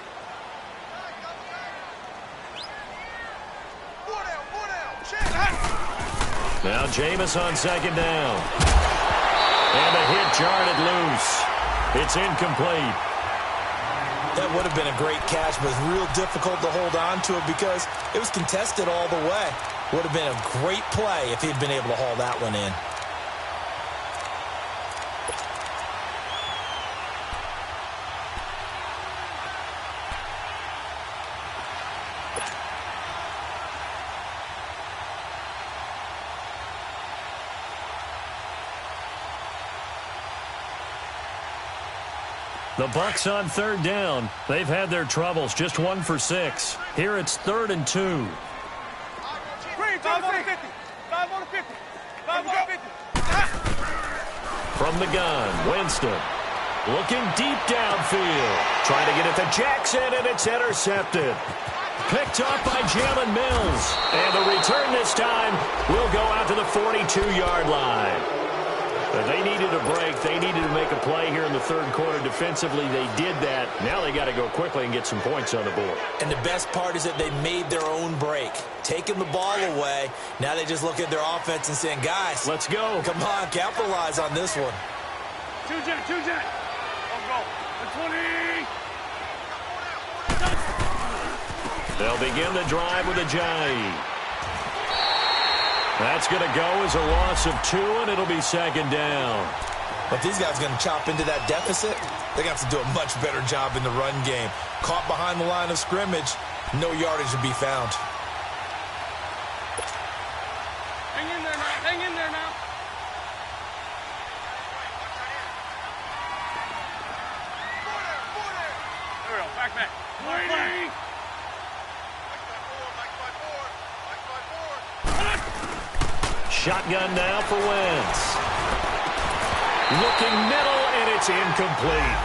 Four down. Check. Now Jameis on second down. And a hit jarred it loose. It's incomplete. That would have been a great catch, but it's real difficult to hold on to it because it was contested all the way. Would have been a great play if he'd been able to haul that one in. The Bucs on third down. They've had their troubles, just 1 for 6. Here it's 3rd and 2. Green, 5 on 50. 5 on 50. 5 on 50. From the gun, Winston. Looking deep downfield. Trying to get it to Jackson, and it's intercepted. Picked up by Jalen Mills. And the return this time will go out to the 42-yard line. They needed a break. They needed to make a play here in the third quarter. Defensively, they did that. Now they got to go quickly and get some points on the board. And the best part is that they made their own break. Taking the ball away. Now they just look at their offense and saying, guys, let's go. Come on, capitalize on this one. Two-jet. Let's go. The 20. They'll begin the drive with a Jai. That's going to go as a loss of 2, and it'll be second down. But these guys are going to chop into that deficit. They're going to have to do a much better job in the run game. Caught behind the line of scrimmage, no yardage to be found. Hang in there now. There we go. Back. Waiting. Shotgun now for Wentz. Looking middle, and it's incomplete.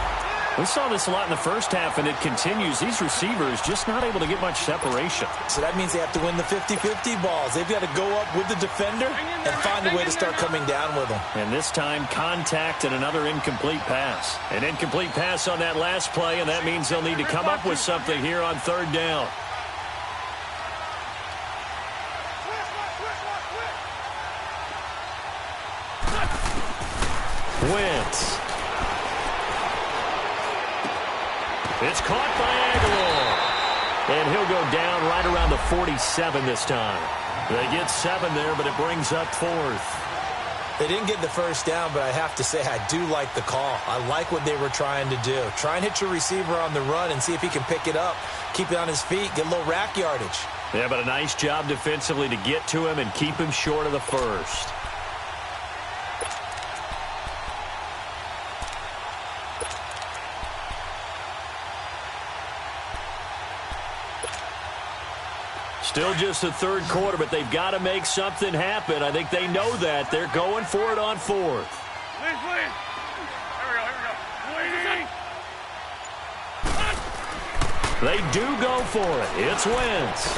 We saw this a lot in the first half, and it continues. These receivers just not able to get much separation. So that means they have to win the 50-50 balls. They've got to go up with the defender and find a way to start coming down with them. And this time, contact and another incomplete pass. An incomplete pass on that last play, and that means they'll need to come up with something here on third down. Wentz. It's caught by Aguilar. And he'll go down right around the 47 this time. They get 7 there, but it brings up 4th. They didn't get the first down, but I have to say I do like the call. I like what they were trying to do. Try and hit your receiver on the run and see if he can pick it up, keep it on his feet, get a little rack yardage. Yeah, but a nice job defensively to get to him and keep him short of the first. Still just the third quarter, but they've got to make something happen. I think they know that. They're going for it on 4th. Here we go. Waiting. They do go for it. It's Wentz.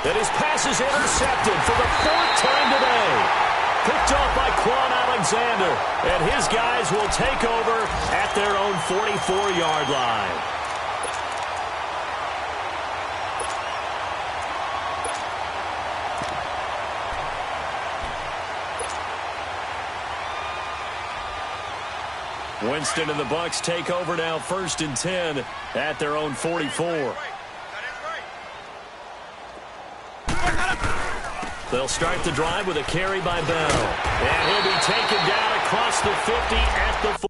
And his pass is intercepted for the 4th time today. Picked off by Quan Alexander. And his guys will take over at their own 44-yard line. Winston and the Bucs take over now, 1st and 10 at their own 44. They'll start the drive with a carry by Bell. And he'll be taken down across the 50 at the 40.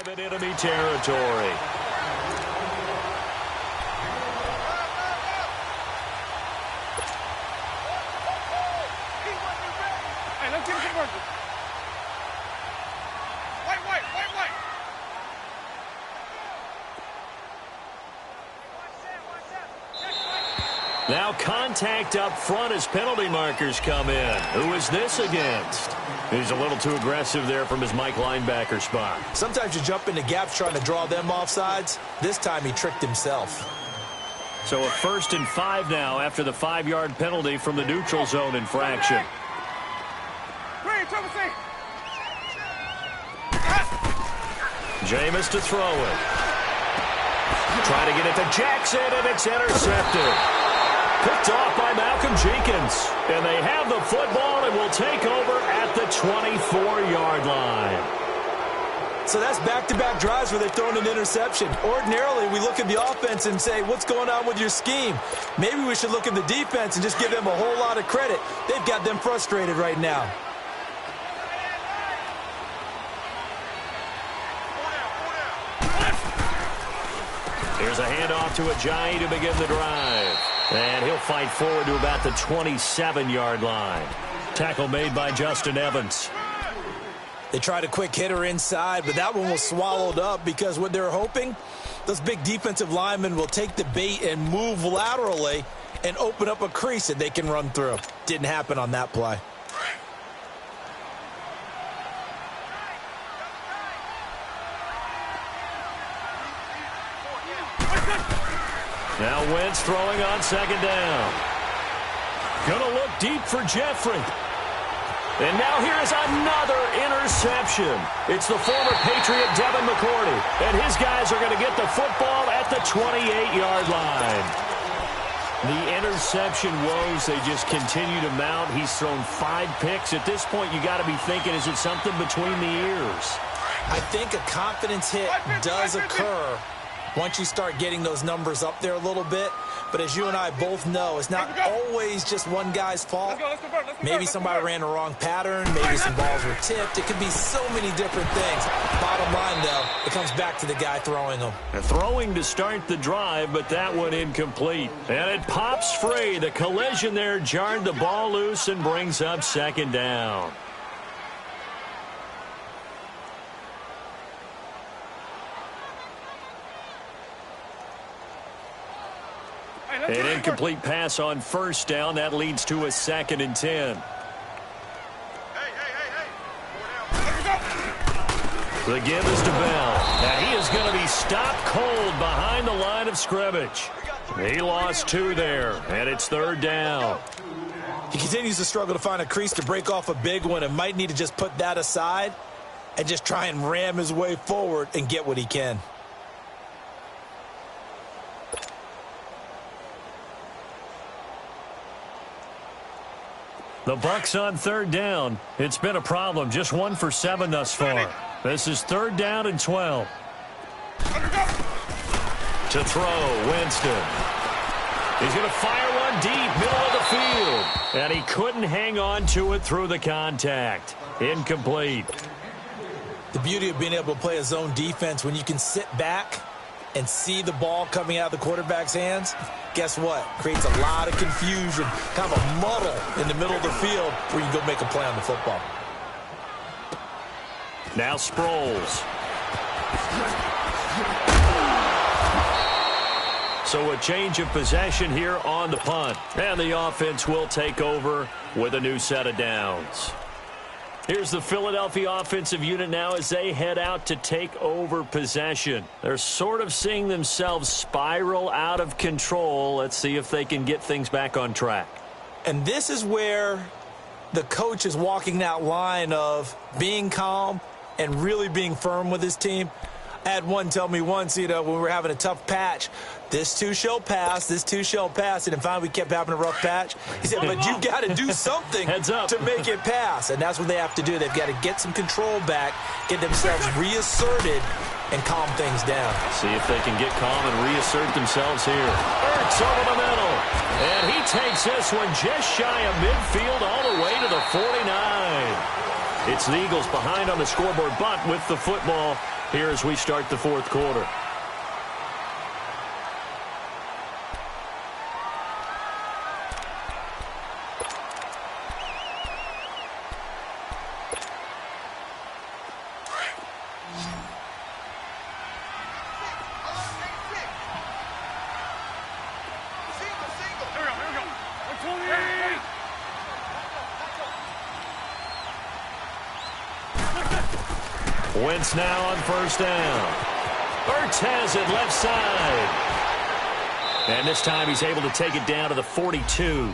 In enemy territory. Hey, let's get it converted. White. Now contact up front as penalty markers come in. Who is this against? He's a little too aggressive there from his Mike linebacker spot. Sometimes you jump into gaps trying to draw them offsides. This time he tricked himself. So a 1st and 5 now after the 5-yard penalty from the neutral zone infraction. Jameis to throw it. Trying to get it to Jackson, and it's intercepted. Picked off by Malcolm Jenkins. And they have the football and will take over at the 24-yard line. So that's back-to-back drives where they're throwing an interception. Ordinarily, we look at the offense and say, what's going on with your scheme? Maybe we should look at the defense and just give them a whole lot of credit. They've got them frustrated right now. Here's a handoff to Ajayi to begin the drive. And he'll fight forward to about the 27-yard line. Tackle made by Justin Evans. They tried a quick hitter inside, but that one was swallowed up because what they're hoping, those big defensive linemen will take the bait and move laterally and open up a crease that they can run through. Didn't happen on that play. Now Wentz throwing on 2nd down. Gonna look deep for Jeffrey. And now here is another interception. It's the former Patriot Devin McCourty. And his guys are going to get the football at the 28-yard line. The interception woes, they just continue to mount. He's thrown 5 picks. At this point, you got to be thinking, is it something between the ears? I think a confidence hit does occur once you start getting those numbers up there a little bit. But as you and I both know, it's not always just one guy's fault. Maybe somebody ran the wrong pattern. Maybe some balls were tipped. It could be so many different things. Bottom line, though, it comes back to the guy throwing them. Throwing to start the drive, but that one incomplete. And it pops free. The collision there jarred the ball loose and brings up 2nd down. An incomplete pass on 1st down. That leads to a 2nd and 10. The give is to Bell. And he is going to be stopped cold behind the line of scrimmage. He lost 2 there, and it's 3rd down. He continues to struggle to find a crease to break off a big one and might need to just put that aside and just try and ram his way forward and get what he can. The Bucs on 3rd down. It's been a problem. Just 1 for 7 thus far. This is 3rd down and 12. To throw, Winston. He's going to fire one deep, middle of the field. And he couldn't hang on to it through the contact. Incomplete. The beauty of being able to play a zone defense when you can sit back and see the ball coming out of the quarterback's hands, guess what? Creates a lot of confusion, kind of a muddle in the middle of the field where you can go make a play on the football. Now Sproles. So a change of possession here on the punt. And the offense will take over with a new set of downs. Here's the Philadelphia offensive unit now as they head out to take over possession. They're sort of seeing themselves spiral out of control. Let's see if they can get things back on track. And this is where the coach is walking that line of being calm and really being firm with his team. I had one tell me once, when we were having a tough patch, this too shall pass, this too shall pass. And then finally we kept having a rough patch. He said, but you got to do something to make it pass. And that's what they have to do. They've got to get some control back, get themselves reasserted, and calm things down. See if they can get calm and reassert themselves here. Ertz over the middle. And he takes this one just shy of midfield all the way to the 49. It's the Eagles behind on the scoreboard, but with the football here as we start the 4th quarter. Wentz now on first down. Ertz has it left side. And this time he's able to take it down to the 42.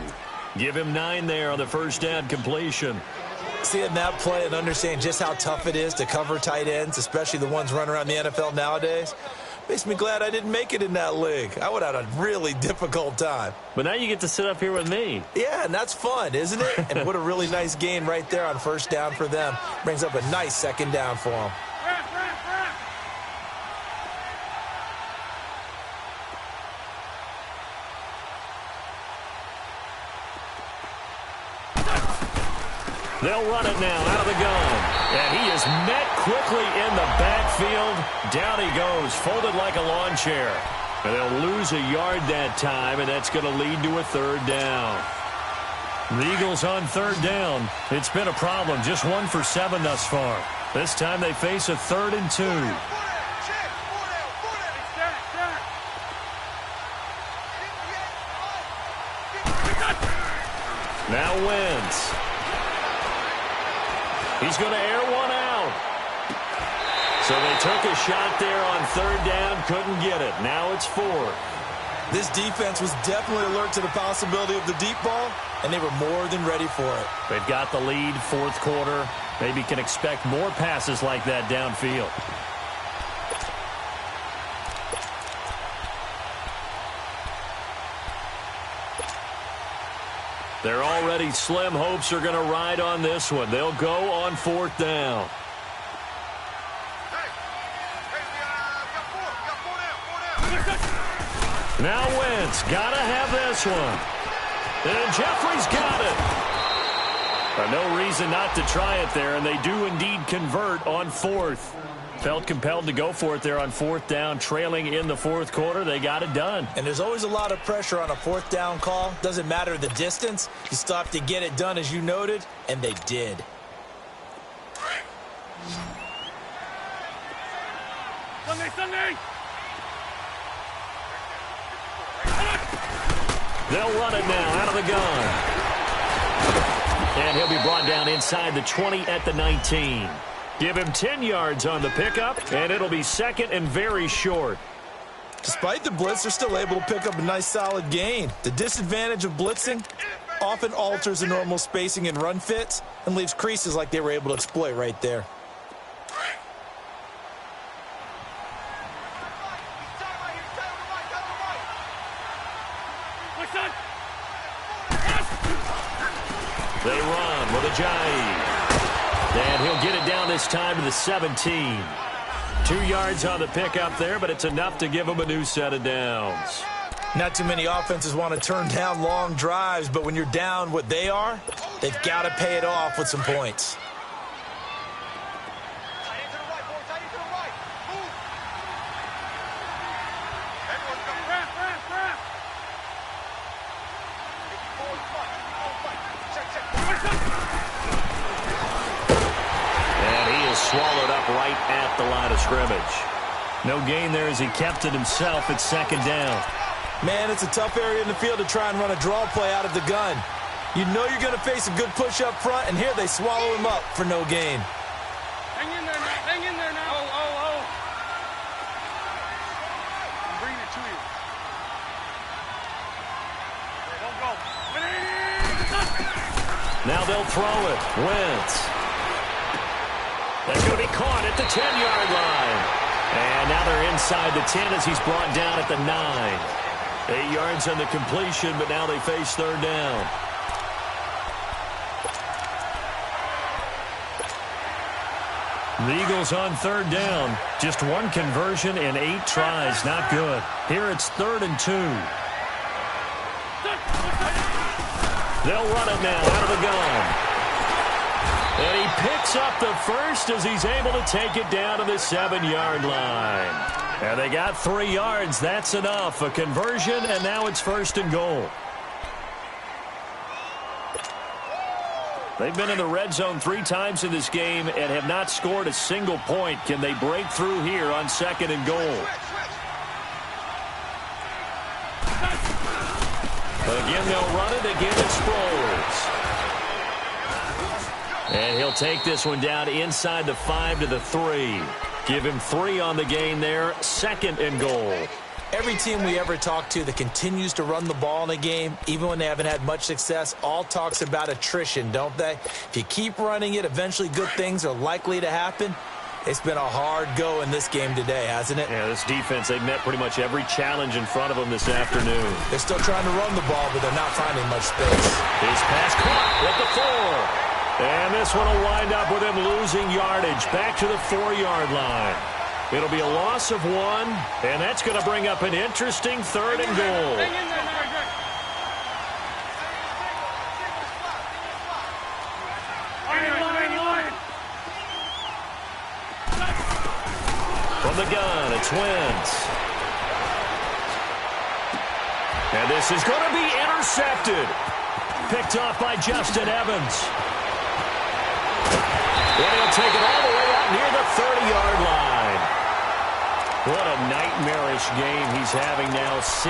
Give him 9 there on the first down completion. Seeing that play and understanding just how tough it is to cover tight ends, especially the ones running around the NFL nowadays, makes me glad I didn't make it in that league. I would have had a really difficult time. But now you get to sit up here with me. Yeah, and that's fun, isn't it? And what a really nice gain right there on first down for them. Brings up a nice second down for them. They'll run it now out of the gun. And he is met quickly in the backfield. Down he goes, folded like a lawn chair. And they'll lose a yard that time, and that's going to lead to a third down. The Eagles on third down. It's been a problem, just 1 for 7 thus far. This time they face a 3rd and 2. Now Wentz. He's going to air one out. So they took a shot there on third down, couldn't get it. Now it's 4. This defense was definitely alert to the possibility of the deep ball, and they were more than ready for it. They've got the lead, 4th quarter. Maybe can expect more passes like that downfield. Their already slim hopes are going to ride on this one. They'll go on 4th down. Now Wentz, got to have this one. And Jeffrey's got it. No reason not to try it there, and they do indeed convert on 4th. Felt compelled to go for it there on 4th down, trailing in the 4th quarter. They got it done. And there's always a lot of pressure on a 4th down call. Doesn't matter the distance. You still have to get it done, as you noted, and they did. Sunday! They'll run it now out of the gun. And he'll be brought down inside the 20 at the 19. Give him 10 yards on the pickup, and it'll be 2nd and very short. Despite the blitz, they're still able to pick up a nice solid gain. The disadvantage of blitzing often alters the normal spacing and run fits and leaves creases like they were able to exploit right there. They run with Ajayi. And he'll get it down this time to the 17. 2 yards on the pickup there, but it's enough to give him a new set of downs. Not too many offenses want to turn down long drives, but when you're down what they are, they've got to pay it off with some points. Swallowed up right at the line of scrimmage. No gain there as he kept it himself at 2nd down. Man, it's a tough area in the field to try and run a draw play out of the gun. You know you're going to face a good push up front, and here they swallow him up for no gain. Hang in there now. Hang in there now. Oh. I'm bringing it to you. Don't go. Now they'll throw it. Wentz. That's going to be caught at the 10-yard line. And now they're inside the 10 as he's brought down at the 9. 8 yards on the completion, but now they face 3rd down. The Eagles on 3rd down. Just 1 conversion in 8 tries. Not good. Here it's 3rd and 2. They'll run it now out of the gun. And he picks up the first as he's able to take it down to the 7-yard line. And they got 3 yards. That's enough. A conversion, and now it's 1st and goal. They've been in the red zone 3 times in this game and have not scored a single point. Can they break through here on 2nd and goal? But again, they'll run it. Again, it's Sproles. And he'll take this one down inside the 5 to the 3. Give him 3 on the gain there. 2nd and goal. Every team we ever talk to that continues to run the ball in a game, even when they haven't had much success, all talks about attrition, don't they? If you keep running it, eventually good things are likely to happen. It's been a hard go in this game today, hasn't it? Yeah, this defense, they've met pretty much every challenge in front of them this afternoon. They're still trying to run the ball, but they're not finding much space. His pass caught at the 4. And this one will wind up with him losing yardage back to the 4-yard line. It'll be a loss of 1, and that's going to bring up an interesting 3rd and goal. From the gun, it's Wentz. And this is going to be intercepted. Picked off by Justin Evans. And he'll take it all the way out near the 30-yard line. What a nightmarish game he's having now. 6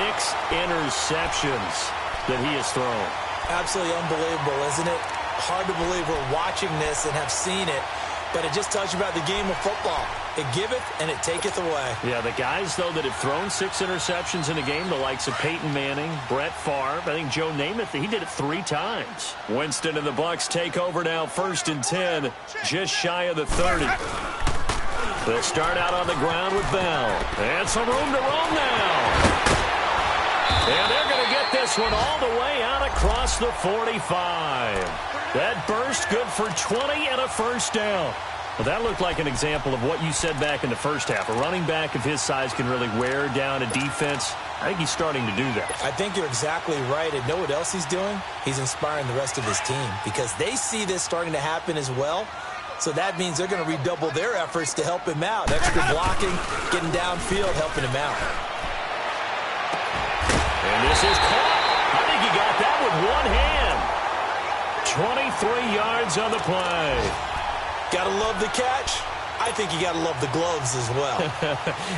interceptions that he has thrown. Absolutely unbelievable, isn't it? Hard to believe we're watching this and have seen it, but it just tells you about the game of football. It giveth and it taketh away. Yeah, the guys, though, that have thrown 6 interceptions in a game, the likes of Peyton Manning, Brett Favre, I think Joe Namath, he did it 3 times. Winston and the Bucs take over now, 1st and 10, just shy of the 30. They'll start out on the ground with Bell. And some room to roam now. And they're going to get this one all the way out across the 45. That burst good for 20 and a 1st down. Well, that looked like an example of what you said back in the first half. A running back of his size can really wear down a defense. I think he's starting to do that. I think you're exactly right. And know what else he's doing? He's inspiring the rest of his team because they see this starting to happen as well. So that means they're going to redouble their efforts to help him out. Extra blocking, getting downfield, helping him out. And this is caught. I think he got that with one hand. 23 yards on the play. Got to love the catch. I think you got to love the gloves as well.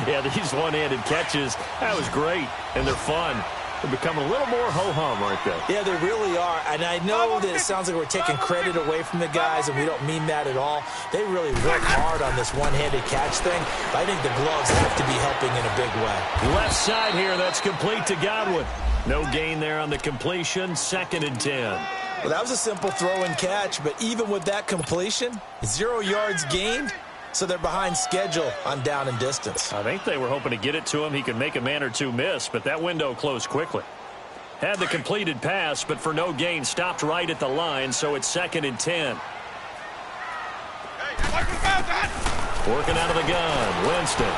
Yeah, these one-handed catches, that was great, and they're fun. They're becoming a little more ho-hum, aren't they? Yeah, they really are. And I know that it sounds like we're taking credit away from the guys, and we don't mean that at all. They really work hard on this one-handed catch thing. But I think the gloves have to be helping in a big way. Left side here, that's complete to Godwin. No gain there on the completion, 2nd and 10. Well, that was a simple throw and catch, but even with that completion, 0 yards gained, so they're behind schedule on down and distance. I think they were hoping to get it to him. He could make a man or two miss, but that window closed quickly. Had the completed pass, but for no gain, stopped right at the line, so it's 2nd and 10. Working out of the gun, Winston.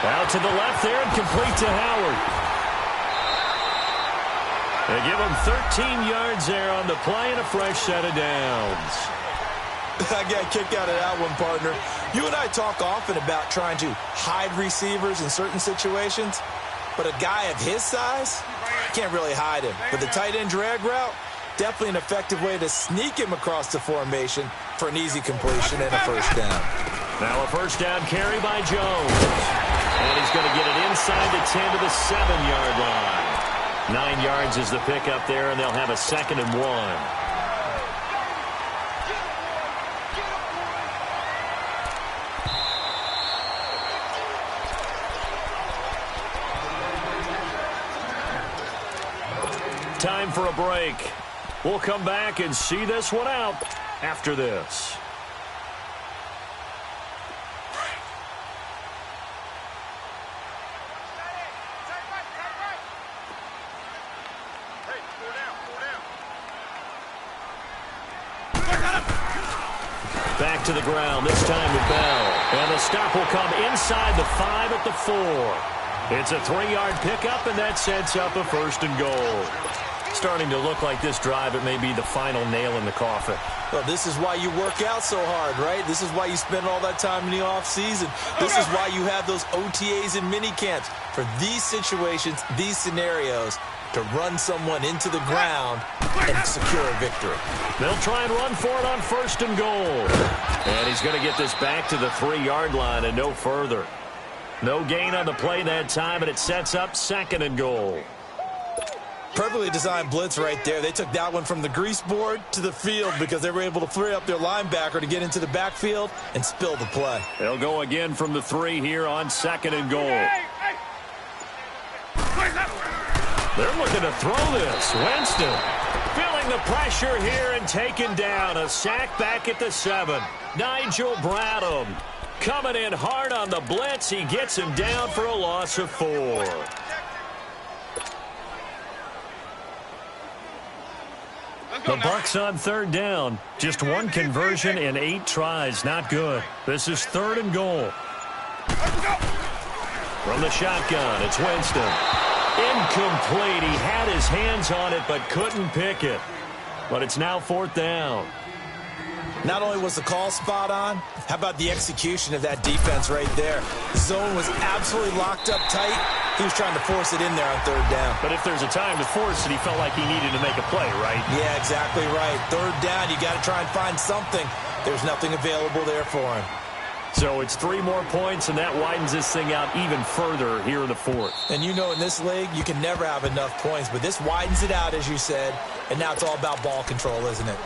Out to the left there and complete to Howard. They give him 13 yards there on the play and a fresh set of downs. I got a kick out of that one, partner. You and I talk often about trying to hide receivers in certain situations, but a guy of his size, can't really hide him. But the tight end drag route, definitely an effective way to sneak him across the formation for an easy completion and a 1st down. Now a 1st down carry by Jones. And he's going to get it inside the 10 to the 7-yard line. 9 yards is the pickup there, and they'll have a 2nd and 1. Time for a break. We'll come back and see this one out after this. Back to the ground, this time with Bell. And the stop will come inside the 5 at the 4. It's a 3-yard pickup, and that sets up a 1st and goal. Starting to look like this drive, it may be the final nail in the coffin. Well, this is why you work out so hard, right? This is why you spend all that time in the offseason. This is why you have those OTAs and mini camps. For these situations, these scenarios, to run someone into the ground and secure a victory. They'll try and run for it on 1st and goal. And he's going to get this back to the 3-yard line and no further. No gain on the play that time, and it sets up 2nd and goal. Perfectly designed blitz right there. They took that one from the grease board to the field because they were able to free up their linebacker to get into the backfield and spill the play. They'll go again from the 3 here on 2nd and goal. They're looking to throw this. Winston feeling the pressure here and taken down. A sack back at the 7. Nigel Bradham coming in hard on the blitz. He gets him down for a loss of 4. The Bucs on 3rd down. Just 1 conversion in 8 tries. Not good. This is 3rd and goal. From the shotgun, it's Winston. Incomplete. He had his hands on it but couldn't pick it. But it's now 4th down. Not only was the call spot on, how about the execution of that defense right there? The zone was absolutely locked up tight. He was trying to force it in there on 3rd down. But if there's a time to force it, he felt like he needed to make a play, right? Yeah, exactly right. 3rd down, you got to try and find something. There's nothing available there for him. So it's 3 more points, and that widens this thing out even further here in the 4th. And you know in this league, you can never have enough points, but this widens it out, as you said, and now it's all about ball control, isn't it?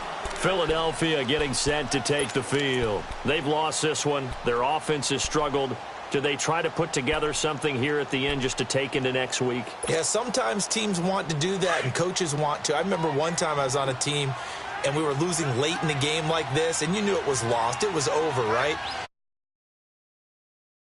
Philadelphia getting set to take the field. They've lost this one. Their offense has struggled. Do they try to put together something here at the end just to take into next week? Yeah, sometimes teams want to do that, and coaches want to. I remember one time I was on a team, and we were losing late in the game like this, and you knew it was lost. It was over, right?